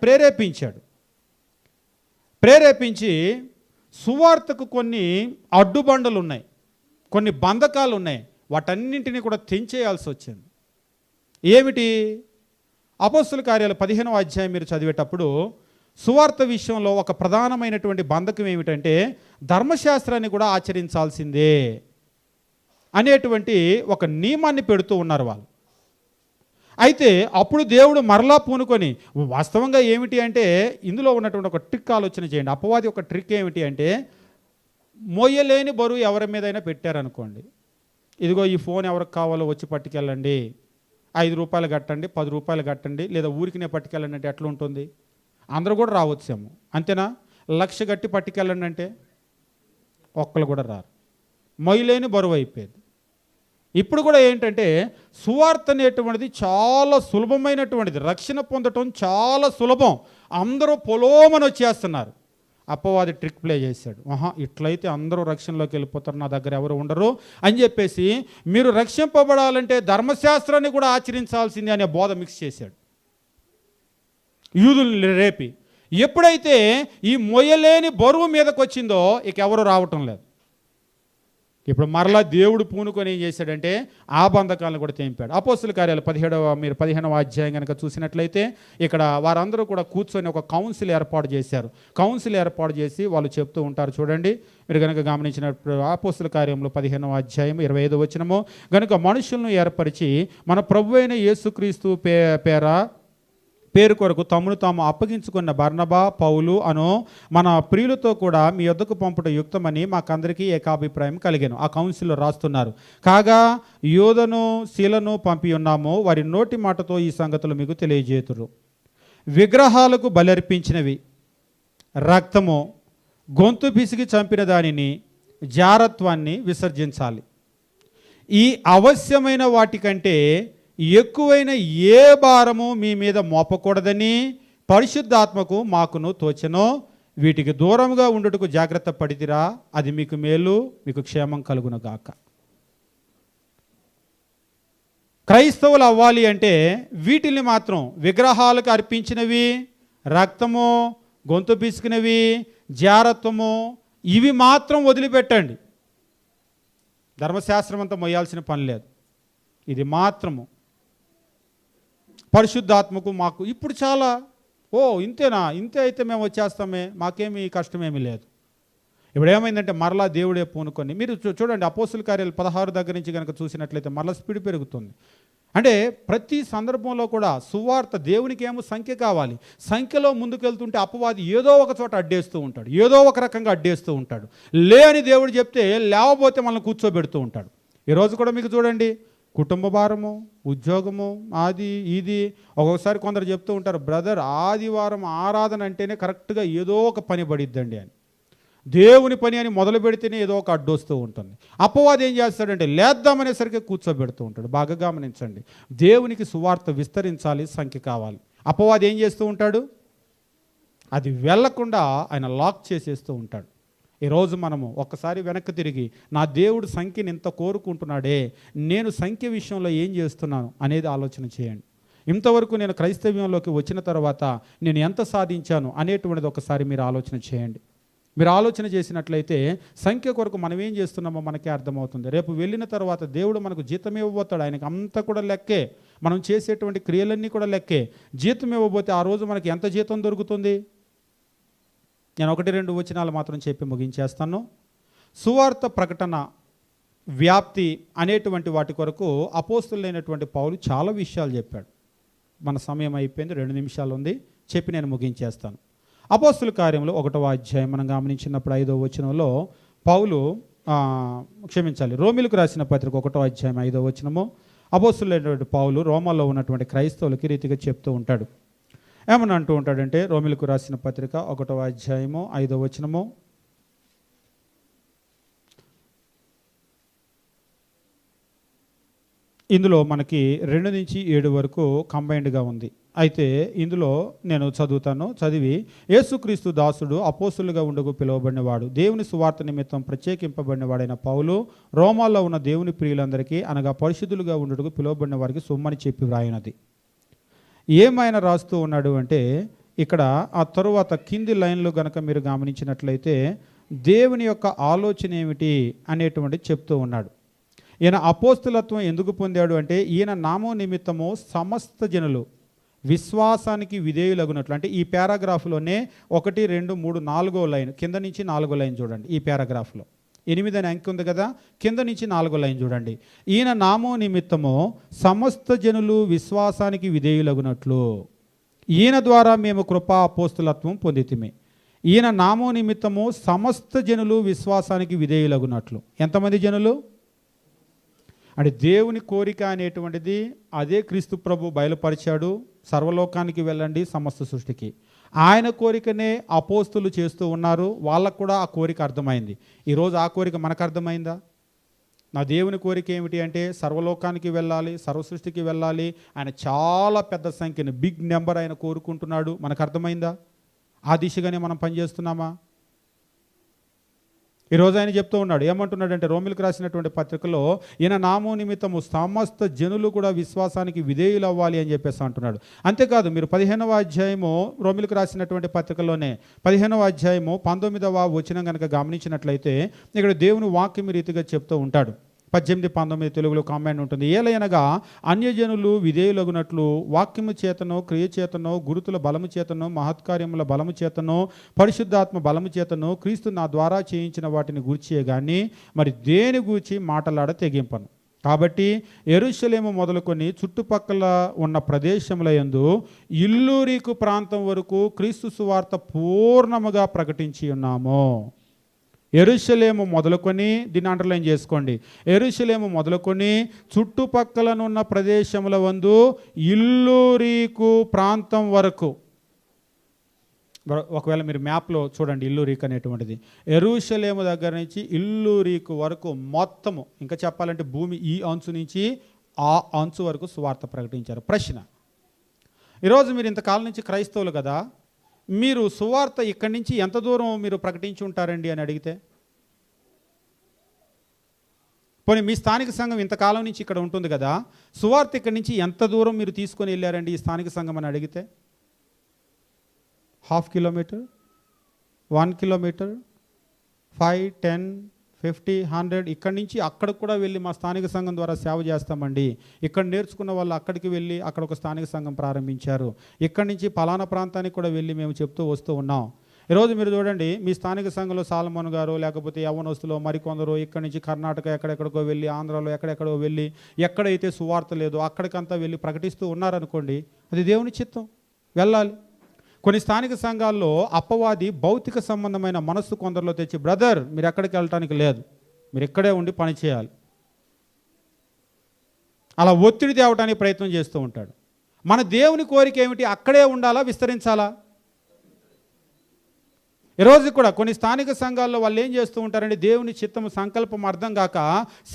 ప్రేరేపించి సువార్తకు కొన్ని అడ్డుబండలు ఉన్నాయి, కొన్ని బంధకాలు ఉన్నాయి, వాటన్నింటినీ కూడా తెంచేయాల్సి వచ్చింది. ఏమిటి? అపోస్తుల కార్యాలు 15వ అధ్యాయం మీరు చదివేటప్పుడు సువార్త విషయంలో ఒక ప్రధానమైనటువంటి బంధకం ఏమిటంటే ధర్మశాస్త్రాన్ని కూడా ఆచరించాల్సిందే అనేటువంటి ఒక నియమాన్ని పెడుతూ ఉన్నారు వాళ్ళు. అయితే అప్పుడు దేవుడు మరలా పూనుకొని, వాస్తవంగా ఏమిటి అంటే ఇందులో ఉన్నటువంటి ఒక ట్రిక్ ఆలోచన చేయండి. అపవాది ఒక ట్రిక్ ఏమిటి అంటే, మోయలేని బరువు ఎవరి మీదైనా పెట్టారనుకోండి, ఇదిగో ఈ ఫోన్ ఎవరికి కావాలో వచ్చి పట్టుకెళ్ళండి, 5 రూపాయలు కట్టండి, 10 రూపాయలు కట్టండి, లేదా ఊరికినే పట్టుకెళ్ళండి అంటే ఎట్లా ఉంటుంది? అందరూ కూడా రావచ్చేమో, అంతేనా? 1,00,000 కట్టి పట్టుకెళ్ళండి అంటే ఒక్కరు కూడా రారు. మొయ్యలేని బరువు అయిపోయేది. ఇప్పుడు కూడా ఏంటంటే సువార్త అనేటువంటిది చాలా సులభమైనటువంటిది, రక్షణ పొందటం చాలా సులభం, అందరూ పొలోమని వచ్చేస్తున్నారు. అపవాది ట్రిక్ ప్లే చేశాడు. ఇట్లయితే అందరూ రక్షణలోకి వెళ్ళిపోతారు, నా దగ్గర ఎవరు ఉండరు అని చెప్పేసి మీరు రక్షింపబడాలంటే ధర్మశాస్త్రాన్ని కూడా ఆచరించాల్సింది అనే బోధ మిక్స్ చేశాడు యూదుల్ని రేపి. ఎప్పుడైతే ఈ మొయ్యలేని బరువు మీదకి వచ్చిందో ఇక ఎవరు రావటం లేదు. ఇప్పుడు మరలా దేవుడు పూనుకొని ఏం చేశాడంటే ఆ బంధకాలను కూడా తెంపాడు. అపోస్తుల కార్యాలు 15వ అధ్యాయం కనుక చూసినట్లయితే ఇక్కడ వారందరూ కూడా కూర్చొని ఒక కౌన్సిల్ ఏర్పాటు చేశారు. కౌన్సిల్ ఏర్పాటు చేసి వాళ్ళు చెప్తూ ఉంటారు. చూడండి, మీరు కనుక గమనించినప్పుడు అపోస్తుల కార్యంలో 15వ అధ్యాయం 25వ వచనము, కనుక మనుషులను ఏర్పరిచి మన ప్రభువైన యేసుక్రీస్తు పేరు కొరకు తమను తాము అప్పగించుకున్న బర్నబా, పౌలు అను మన ప్రియులతో కూడా మీ యొద్దకు పంపుట యుక్తమని మాకందరికీ ఏకాభిప్రాయం కలిగాను. ఆ కౌన్సిల్లో రాస్తున్నారు. కాగా యోధను శీలను పంపి ఉన్నాము, వారి నోటి మాటతో ఈ సంగతులు మీకు తెలియజేతురు. విగ్రహాలకు బలర్పించినవి, రక్తము, గొంతు పిసికి చంపిన దానిని, జారత్వాన్ని విసర్జించాలి. ఈ అవశ్యమైన వాటికంటే ఎక్కువైన ఏ భారము మీ మీద మోపకూడదని పరిశుద్ధాత్మకు మాకును తోచెనో వీటికి దూరంగా ఉండుటకు జాగ్రత్త పడితిరా, అది మీకు మేలు, మీకు క్షేమం కలుగునుగాక. క్రైస్తవులు అవ్వాలి అంటే వీటిని మాత్రం, విగ్రహాలకు అర్పించినవి, రక్తము, గొంతు పిసికినవి, జారత్వము, ఇవి మాత్రం వదిలిపెట్టండి. ధర్మశాస్త్రం అంతా మొయ్యాల్సిన పని లేదు. ఇది మాత్రము పరిశుద్ధాత్మకు మాకు ఇప్పుడు చాలా, ఇంతేనా, ఇంతే అయితే మేము వచ్చేస్తామే, మాకేమీ కష్టమేమీ లేదు. ఇప్పుడు ఏమైందంటే మరలా దేవుడే పూనుకొని, మీరు చూడండి అపోస్తుల కార్యాలు 16 దగ్గర నుంచి కనుక చూసినట్లయితే మరలా స్పీడ్ పెరుగుతుంది. అంటే ప్రతి సందర్భంలో కూడా సువార్త, దేవునికి ఏమో సంఖ్య కావాలి. సంఖ్యలో ముందుకెళ్తుంటే అపవాది ఏదో ఒక చోట అడ్డేస్తూ ఉంటాడు, ఏదో ఒక రకంగా అడ్డేస్తూ ఉంటాడు. లేని దేవుడు చెప్తే లేవబోతే మనల్ని కూర్చోబెడుతూ ఉంటాడు. ఈరోజు కూడా మీకు చూడండి, కుటుంబ భారము, ఉద్యోగము, అది ఇది. ఒక్కొక్కసారి కొందరు చెప్తూ ఉంటారు, బ్రదర్ ఆదివారం ఆరాధన అంటేనే కరెక్ట్గా ఏదో ఒక పని పడిద్దండి అని. దేవుని పని అని మొదలు పెడితేనే ఏదో ఒక అడ్డొస్తూ ఉంటుంది. అపవాది ఏం చేస్తాడంటే లేద్దామనేసరికి కూర్చోబెడుతూ ఉంటాడు. బాగా గమనించండి, దేవునికి సువార్త విస్తరించాలి, సంఖ్య కావాలి. అపవాది ఏం చేస్తూ ఉంటాడు, అది వెళ్లకుండా ఆయన లాక్ చేసేస్తూ ఉంటాడు. ఈరోజు మనము ఒక్కసారి వెనక్కి తిరిగి, నా దేవుడు సంఖ్యని ఇంత కోరుకుంటున్నాడే, నేను సంఖ్య విషయంలో ఏం చేస్తున్నాను అనేది ఆలోచన చేయండి. ఇంతవరకు నేను క్రైస్తవ్యంలోకి వచ్చిన తర్వాత నేను ఎంత సాధించాను అనేటువంటిది ఒకసారి మీరు ఆలోచన చేయండి. మీరు ఆలోచన చేసినట్లయితే సంఖ్య కొరకు మనం ఏం చేస్తున్నామో మనకే అర్థమవుతుంది. రేపు వెళ్ళిన తర్వాత దేవుడు మనకు జీతం ఇవ్వబోతాడు. ఆయనకు అంతా కూడా లెక్కే, మనం చేసేటువంటి క్రియలన్నీ కూడా లెక్కే. జీతం ఇవ్వబోతే ఆ రోజు మనకి ఎంత జీతం దొరుకుతుంది? నేను 1-2 వచనాలు మాత్రం చెప్పి ముగించేస్తాను. సువార్త ప్రకటన, వ్యాప్తి అనేటువంటి వాటి కొరకు అపోస్తులైనటువంటి పౌలు చాలా విషయాలు చెప్పాడు. మన సమయం అయిపోయింది, 2 నిమిషాలు ఉంది, చెప్పి నేను ముగించేస్తాను. అపోస్తుల కార్యంలో 1వ అధ్యాయం మనం గమనించినప్పుడు 5వ వచనంలో పౌలు రోమిలకు రాసిన పత్రిక 1వ అధ్యాయం 5వ వచనము, అపోస్తులైనటువంటి పౌలు రోమాలో ఉన్నటువంటి క్రైస్తవులకి రీతిగా చెప్తూ ఉంటాడు. ఏమని అంటూ ఉంటాడంటే, రోమిలకు రాసిన పత్రిక 1వ అధ్యాయము 5వ వచనము, ఇందులో మనకి 2 నుంచి 7 వరకు కంబైన్డ్గా ఉంది. అయితే ఇందులో నేను చదివి, యేసుక్రీస్తు దాసుడు అపోస్తులుగా ఉండకు పిలువబడినవాడు, దేవుని సువార్త నిమిత్తం ప్రత్యేకింపబడినవాడైన పౌలు రోమాల్లో ఉన్న దేవుని ప్రియులందరికీ, అనగా పరిశుద్ధులుగా ఉండుటకు పిలువబడిన వారికి సొమ్మని చెప్పి వ్రాయినది. ఏమైనా రాస్తూ ఉన్నాడు అంటే, ఇక్కడ ఆ తరువాత కింది లైన్లు గనక మీరు గమనించినట్లయితే దేవుని యొక్క ఆలోచన ఏమిటి అనేటువంటి చెప్తూ ఉన్నాడు. ఈయన అపోస్తులత్వం ఎందుకు పొందాడు అంటే, ఈయన నామం నిమిత్తము సమస్త జనులు విశ్వాసానికి విధేయులగునట్లు. అంటే ఈ పారాగ్రాఫ్లోనే 1, 2, 3, 4వ లైన్, కింద నుంచి 4వ లైన్ చూడండి. ఈ పారాగ్రాఫ్లో 8 అనే అంకె ఉంది కదా, కింద నుంచి 4వ లైన్ చూడండి. ఈయన నామం నిమిత్తము సమస్త జనులు విశ్వాసానికి విధేయులగునట్లు, ఈయన ద్వారా మేము కృపా అపోస్తులత్వం పొందితిమి. ఈయన నామం నిమిత్తము సమస్త జనులు విశ్వాసానికి విధేయులగునట్లు. ఎంతమంది జనులు అంటే దేవుని కోరిక అనేటువంటిది అదే క్రీస్తు ప్రభు బయలుపరిచాడు. సర్వలోకానికి వెళ్ళండి, సమస్త సృష్టికి. ఆయన కోరికనే అపోస్తులు చేస్తూ ఉన్నారు. వాళ్ళకు కూడా ఆ కోరిక అర్థమైంది. ఈరోజు ఆ కోరిక మనకు అర్థమైందా? నా దేవుని కోరిక ఏమిటి అంటే సర్వలోకానికి వెళ్ళాలి, సర్వసృష్టికి వెళ్ళాలి. ఆయన చాలా పెద్ద సంఖ్యను, బిగ్ నెంబర్ ఆయన కోరుకుంటున్నాడు. మనకు అర్థమైందా? ఆ దిశగానే మనం పనిచేస్తున్నామా? ఈరోజు ఆయన చెప్తూ ఉన్నాడు, ఏమంటున్నాడంటే రోమిలకు రాసినటువంటి పత్రికలో, ఈయన నామం నిమిత్తము సమస్త జనులు కూడా విశ్వాసానికి విధేయులు అవ్వాలి అని చెప్పేసి అంటున్నాడు. అంతేకాదు, మీరు 15వ అధ్యాయము రోమిలకు రాసినటువంటి పత్రికలోనే 15వ అధ్యాయము 19వ వచనం కనుక గమనించినట్లయితే ఇక్కడ దేవుని వాక్యం రీతిగా చెప్తూ ఉంటాడు. 18-19 తెలుగులో కామెంట్ ఉంటుంది. ఏలయనగా అన్యజనులు విధేయులగునట్లు వాక్యము చేతనో క్రియ చేతనో గురుతుల బలము చేతనో మహత్కార్యముల బలము చేతనో పరిశుద్ధాత్మ బలము చేతనో క్రీస్తు నా ద్వారా చేయించిన వాటిని గూర్చియే కానీ మరి దేని గూర్చి మాటలాడ తెగింపను. కాబట్టి యెరూషలేము మొదలుకొని చుట్టుపక్కల ఉన్న ప్రదేశముల యందు ఇల్లూరీకు ప్రాంతం వరకు క్రీస్తు సువార్త పూర్ణముగా ప్రకటించి ఉన్నాము. యెరూషలేము మొదలుకొని, దీన్ని అండర్లైన్ చేసుకోండి, యెరూషలేము మొదలుకొని చుట్టుపక్కలనున్న ప్రదేశముల వందు ఇల్లూరీకు ప్రాంతం వరకు. ఒకవేళ మీరు మ్యాప్లో చూడండి, ఇల్లూరీకు అనేటువంటిది యెరూషలేము దగ్గర నుంచి ఇల్లూరీకు వరకు మొత్తము, ఇంకా చెప్పాలంటే భూమి ఈ అంచు నుంచి ఆ అంచు వరకు సువార్త ప్రకటించారు. ప్రశ్న, ఈరోజు మీరు ఇంతకాలం నుంచి క్రైస్తవులు కదా, మీరు సువార్త ఇక్కడి నుంచి ఎంత దూరం మీరు ప్రకటించి ఉంటారండి అని అడిగితే, పోనీ మీ స్థానిక సంఘం ఇంతకాలం నుంచి ఇక్కడ ఉంటుంది కదా, సువార్త ఇక్కడి నుంచి ఎంత దూరం మీరు తీసుకొని వెళ్ళారండి ఈ స్థానిక సంఘం అని అడిగితే, 1/2 కిలోమీటర్, 1 కిలోమీటర్, 5, 10, 50, 100, ఇక్కడి నుంచి అక్కడికి కూడా వెళ్ళి మా స్థానిక సంఘం ద్వారా సేవ చేస్తామండి, ఇక్కడ నేర్చుకున్న వాళ్ళు అక్కడికి వెళ్ళి అక్కడ ఒక స్థానిక సంఘం ప్రారంభించారు, ఇక్కడి నుంచి పలానా ప్రాంతానికి కూడా వెళ్ళి మేము చెప్తూ వస్తూ ఉన్నాం. ఈరోజు మీరు చూడండి, మీ స్థానిక సంఘంలో సాలమోన్ గారు లేకపోతే యవ్వనస్తులు మరికొందరు ఇక్కడి నుంచి కర్ణాటక ఎక్కడెక్కడికో వెళ్ళి, ఆంధ్రాలో ఎక్కడెక్కడో వెళ్ళి, ఎక్కడైతే సువార్త లేదో అక్కడికంతా వెళ్ళి ప్రకటిస్తూ ఉన్నారనుకోండి, అది దేవుని చిత్తం, వెళ్ళాలి. కొన్ని స్థానిక సంఘాల్లో అపవాది భౌతిక సంబంధమైన మనస్సు కొందరిలో తెచ్చి, బ్రదర్ మీరు ఎక్కడికి వెళ్ళటానికి లేదు, మీరు ఇక్కడే ఉండి పని చేయాలి, అలా ఒత్తిడి తేవటానికి ప్రయత్నం చేస్తూ ఉంటాడు. మన దేవుని కోరిక ఏమిటి? అక్కడే ఉండాలా, విస్తరించాలా? ఈరోజు కూడా కొన్ని స్థానిక సంఘాల్లో వాళ్ళు ఏం చేస్తూ ఉంటారంటే, దేవుని చిత్తము సంకల్పం అర్థం కాక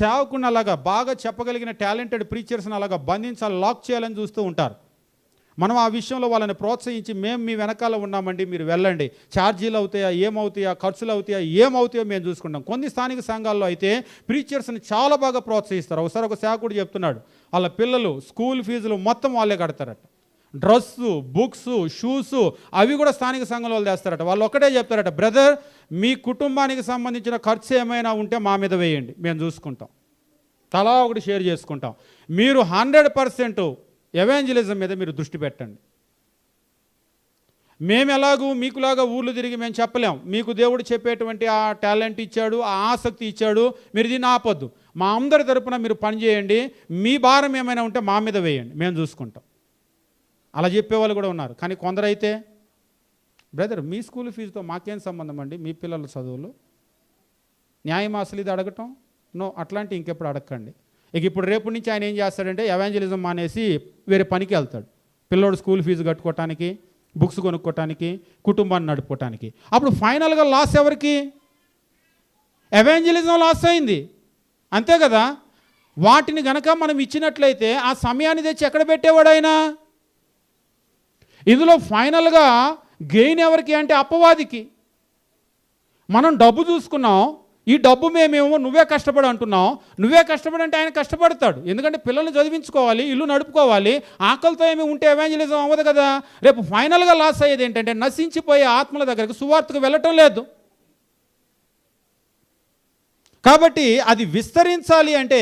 సేవకుని అలాగా బాగా చెప్పగలిగిన టాలెంటెడ్ ప్రీచర్స్ని అలాగా బంధించాలి, లాక్ చేయాలని చూస్తూ ఉంటారు. మనం ఆ విషయంలో వాళ్ళని ప్రోత్సహించి, మేము మీ వెనకాల ఉన్నామండి, మీరు వెళ్ళండి, ఛార్జీలు అవుతాయా, ఏమవుతాయా, ఖర్చులు అవుతాయా, ఏమవుతాయో మేము చూసుకుంటాం. కొన్ని స్థానిక సంఘాల్లో అయితే ప్రీచర్స్ని చాలా బాగా ప్రోత్సహిస్తారు. ఒకసారి ఒక సేవకుడు చెప్తున్నాడు, వాళ్ళ పిల్లలు స్కూల్ ఫీజులు మొత్తం వాళ్ళే కడతారట, డ్రెస్సు, బుక్స్, షూస్ అవి కూడా స్థానిక సంఘంలో వాళ్ళు తెస్తారట. వాళ్ళు ఒకటే చెప్తారట, బ్రదర్ మీ కుటుంబానికి సంబంధించిన ఖర్చు ఏమైనా ఉంటే మా మీద వేయండి, మేము చూసుకుంటాం, తలా ఒకటి షేర్ చేసుకుంటాం, మీరు 100% ఎవాంజలిజం మీద మీరు దృష్టి పెట్టండి. మేము ఎలాగూ మీకులాగా ఊర్లు తిరిగి మేము చెప్పలేం, మీకు దేవుడు చెప్పేటువంటి ఆ టాలెంట్ ఇచ్చాడు, ఆ ఆసక్తి ఇచ్చాడు, మీరు దీన్ని ఆపొద్దు, మా అందరి తరపున మీరు పని చేయండి, మీ భారం ఏమైనా ఉంటే మా మీద వేయండి, మేము చూసుకుంటాం. అలా చెప్పేవాళ్ళు కూడా ఉన్నారు. కానీ కొందరైతే, బ్రదర్ మీ స్కూల్ ఫీజుతో మాకేం సంబంధం అండి, మీ పిల్లల చదువులు, న్యాయం అసలు ఇది అడగటం నో, అట్లాంటి ఇంకెప్పుడు అడగండి. ఇక ఇప్పుడు రేపు నుంచి ఆయన ఏం చేస్తాడంటే ఎవాంజలిజం మానేసి వేరే పనికి వెళ్తాడు, పిల్లోడు స్కూల్ ఫీజు కట్టుకోవటానికి, బుక్స్ కొనుక్కోవటానికి, కుటుంబాన్ని నడుపుకోవటానికి. అప్పుడు ఫైనల్గా లాస్ ఎవరికి? ఎవాంజలిజం లాస్ అయింది, అంతే కదా. వాటిని గనక మనం ఇచ్చినట్లయితే ఆ సమయాన్ని తెచ్చి ఎక్కడ పెట్టేవాడు ఆయన? ఇందులో ఫైనల్గా గెయిన్ ఎవరికి అంటే అపవాదికి. మనం డబ్బు చూసుకున్నాం, ఈ డబ్బు మేమేమో నువ్వే కష్టపడి అంటున్నావు, నువ్వే కష్టపడి అంటే ఆయన కష్టపడతాడు, ఎందుకంటే పిల్లల్ని చదివించుకోవాలి, ఇల్లు నడుపుకోవాలి, ఆకలితో ఏమి ఉంటే ఎవాంజలిజం అవ్వదు కదా. రేపు ఫైనల్గా లాస్ అయ్యేది ఏంటంటే నశించిపోయే ఆత్మల దగ్గరకు సువార్తకు వెళ్ళటం లేదు. కాబట్టి అది విస్తరించాలి అంటే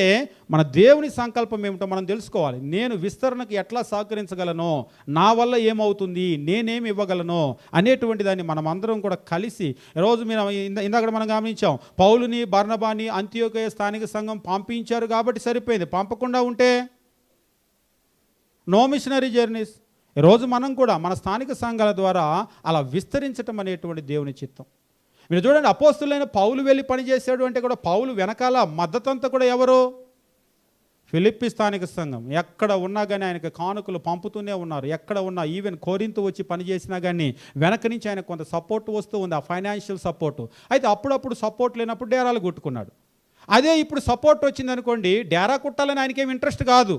మన దేవుని సంకల్పం ఏమిటో మనం తెలుసుకోవాలి. నేను విస్తరణకు ఎట్లా సహకరించగలను, నా వల్ల ఏమవుతుంది, నేనేమి ఇవ్వగలను అనేటువంటి దాన్ని మనం అందరం కూడా కలిసి, ఈరోజు మీరు ఇందాక మనం గమనించాం, పౌలుని బర్నబాని అంతియోకయ స్థానిక సంఘం పంపించారు కాబట్టి సరిపోయింది, పంపకుండా ఉంటే నో మిషనరీ జర్నీస్. ఈరోజు మనం కూడా మన స్థానిక సంఘాల ద్వారా అలా విస్తరించటం అనేటువంటి దేవుని చిత్తం. మీరు చూడండి, అపోస్తులైన పౌలు వెళ్ళి పనిచేశాడు అంటే కూడా పౌలు వెనకాల మద్దతంతా కూడా ఎవరు? ఫిలిప్పీ స్థానిక సంఘం. ఎక్కడ ఉన్నా కానీ ఆయనకి కానుకలు పంపుతూనే ఉన్నారు, ఎక్కడ ఉన్నా, ఈవెన్ కోరింతు వచ్చి పనిచేసినా కానీ వెనక నుంచి ఆయన కొంత సపోర్ట్ వస్తూ ఉంది, ఆ ఫైనాన్షియల్ సపోర్టు. అయితే అప్పుడప్పుడు సపోర్ట్ లేనప్పుడు డేరాలు కొట్టుకున్నాడు. అదే ఇప్పుడు సపోర్ట్ వచ్చిందనుకోండి, డేరా కుట్టాలని ఆయనకేం ఇంట్రెస్ట్ కాదు.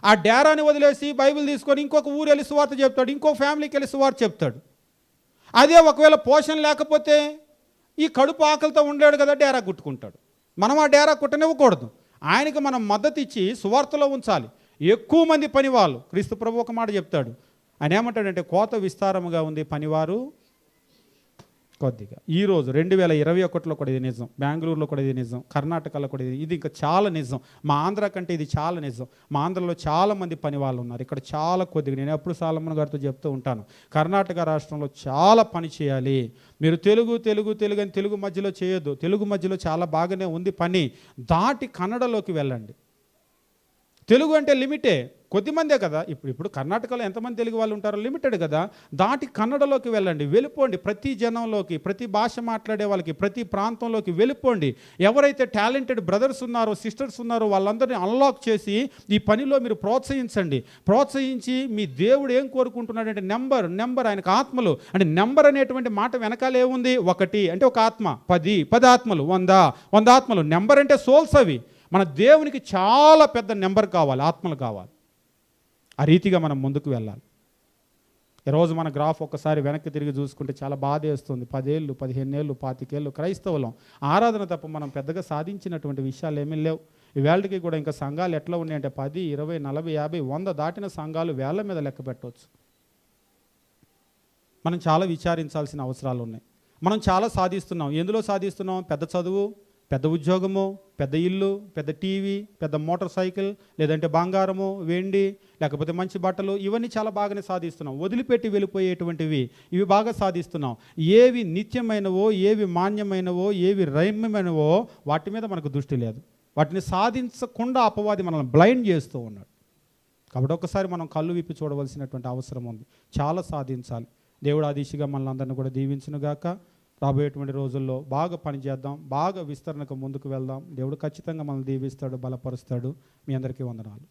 ఆ డేరాని వదిలేసి బైబిల్ తీసుకొని ఇంకొక ఊరు వెళ్ళి సువార్త చెప్తాడు, ఇంకో ఫ్యామిలీకి వెళ్ళి సువార్త చెప్తాడు. అదే ఒకవేళ పోషణ లేకపోతే ఈ కడుపు ఆకలితో ఉండలేడు కదా డేరా కుట్టుకుంటాడు. మనం ఆ డేరా కుట్టనివ్వకూడదు. ఆయనకి మనం మద్దతు ఇచ్చి సువార్తలో ఉంచాలి. ఎక్కువ మంది పనివాళ్ళు, క్రీస్తు ప్రభు ఒక మాట చెప్తాడు. ఆయన ఏమంటాడంటే, కోత విస్తారముగా ఉంది, పనివారు కొద్దిగా. ఈరోజు 2021లో కూడా ఇది నిజం, బెంగళూరులో కూడా ఇది నిజం, కర్ణాటకలో కూడా ఇది ఇంకా చాలా నిజం. మా ఆంధ్ర కంటే ఇది చాలా నిజం. మా ఆంధ్రలో చాలా మంది పని వాళ్ళు ఉన్నారు, ఇక్కడ చాలా కొద్దిగా. నేను ఎప్పుడు సాలమన్ గారితో చెప్తూ ఉంటాను, కర్ణాటక రాష్ట్రంలో చాలా పని చేయాలి. మీరు తెలుగు అని తెలుగు మధ్యలో చేయొద్దు. తెలుగు మధ్యలో చాలా బాగానే ఉంది పని, దాటి కన్నడలోకి వెళ్ళండి. తెలుగు అంటే లిమిటే, కొద్దిమందే కదా. ఇప్పుడు కర్ణాటకలో ఎంతమంది తెలుగు వాళ్ళు ఉంటారో లిమిటెడ్ కదా. దాటి కన్నడలోకి వెళ్ళండి, వెళ్ళిపోండి. ప్రతి జనంలోకి, ప్రతి భాష మాట్లాడే వాళ్ళకి, ప్రతి ప్రాంతంలోకి వెళ్ళిపోండి. ఎవరైతే టాలెంటెడ్ బ్రదర్స్ ఉన్నారో, సిస్టర్స్ ఉన్నారో, వాళ్ళందరినీ అన్లాక్ చేసి ఈ పనిలో మీరు ప్రోత్సహించండి. ప్రోత్సహించి మీ దేవుడు ఏం కోరుకుంటున్నాడంటే నెంబర్ ఆయనకు ఆత్మలు. అంటే నెంబర్ అనేటువంటి మాట వెనకాల ఏముంది? 1 అంటే ఒక ఆత్మ, 10 ఆత్మలు, 100 ఆత్మలు. నెంబర్ అంటే సోల్స్. అవి మన దేవునికి చాలా పెద్ద నెంబర్ కావాలి, ఆత్మలు కావాలి. ఆ రీతిగా మనం ముందుకు వెళ్ళాలి. ఈరోజు మన గ్రాఫ్ ఒక్కసారి వెనక్కి తిరిగి చూసుకుంటే చాలా బాధ వేస్తుంది. 10 ఏళ్ళు, 15 ఏళ్ళు, 25 ఏళ్ళు క్రైస్తవులం, ఆరాధన తప్ప మనం పెద్దగా సాధించినటువంటి విషయాలు ఏమీ లేవు. ఈవేళకి కూడా ఇంకా సంఘాలు ఎట్లా ఉన్నాయంటే 10, 20, 40, 50, 100 దాటిన సంఘాలు వేళ్ల మీద లెక్క పెట్టవచ్చు. మనం చాలా విచారించాల్సిన అవసరాలు ఉన్నాయి. మనం చాలా సాధిస్తున్నాం. ఎందులో సాధిస్తున్నాం? పెద్ద చదువు, పెద్ద ఉద్యోగము, పెద్ద ఇల్లు, పెద్ద టీవీ, పెద్ద మోటార్ సైకిల్, లేదంటే బంగారము, వెండి, లేకపోతే మంచి బట్టలు, ఇవన్నీ చాలా బాగానే సాధిస్తున్నాం. వదిలిపెట్టి వెళ్ళిపోయేటువంటివి ఇవి బాగా సాధిస్తున్నాం. ఏవి నిత్యమైనవో, ఏవి మాన్యమైనవో, ఏవి రమ్యమైనవో వాటి మీద మనకు దృష్టి లేదు. వాటిని సాధించకుండా అపవాది మనల్ని బ్లైండ్ చేస్తూ ఉన్నాడు. కాబట్టి ఒకసారి మనం కళ్ళు విప్పి చూడవలసినటువంటి అవసరం ఉంది. చాలా సాధించాలి. దేవుడు ఆ దిశగా మనల్ని అందరినీ కూడా దీవించునుగాక. రాబోయేటువంటి రోజుల్లో బాగా పనిచేద్దాం, బాగా విస్తరణకు ముందుకు వెళ్దాం. దేవుడు ఖచ్చితంగా మనల్ని దీవిస్తాడు, బలపరుస్తాడు. మీ అందరికీ వందనాలు.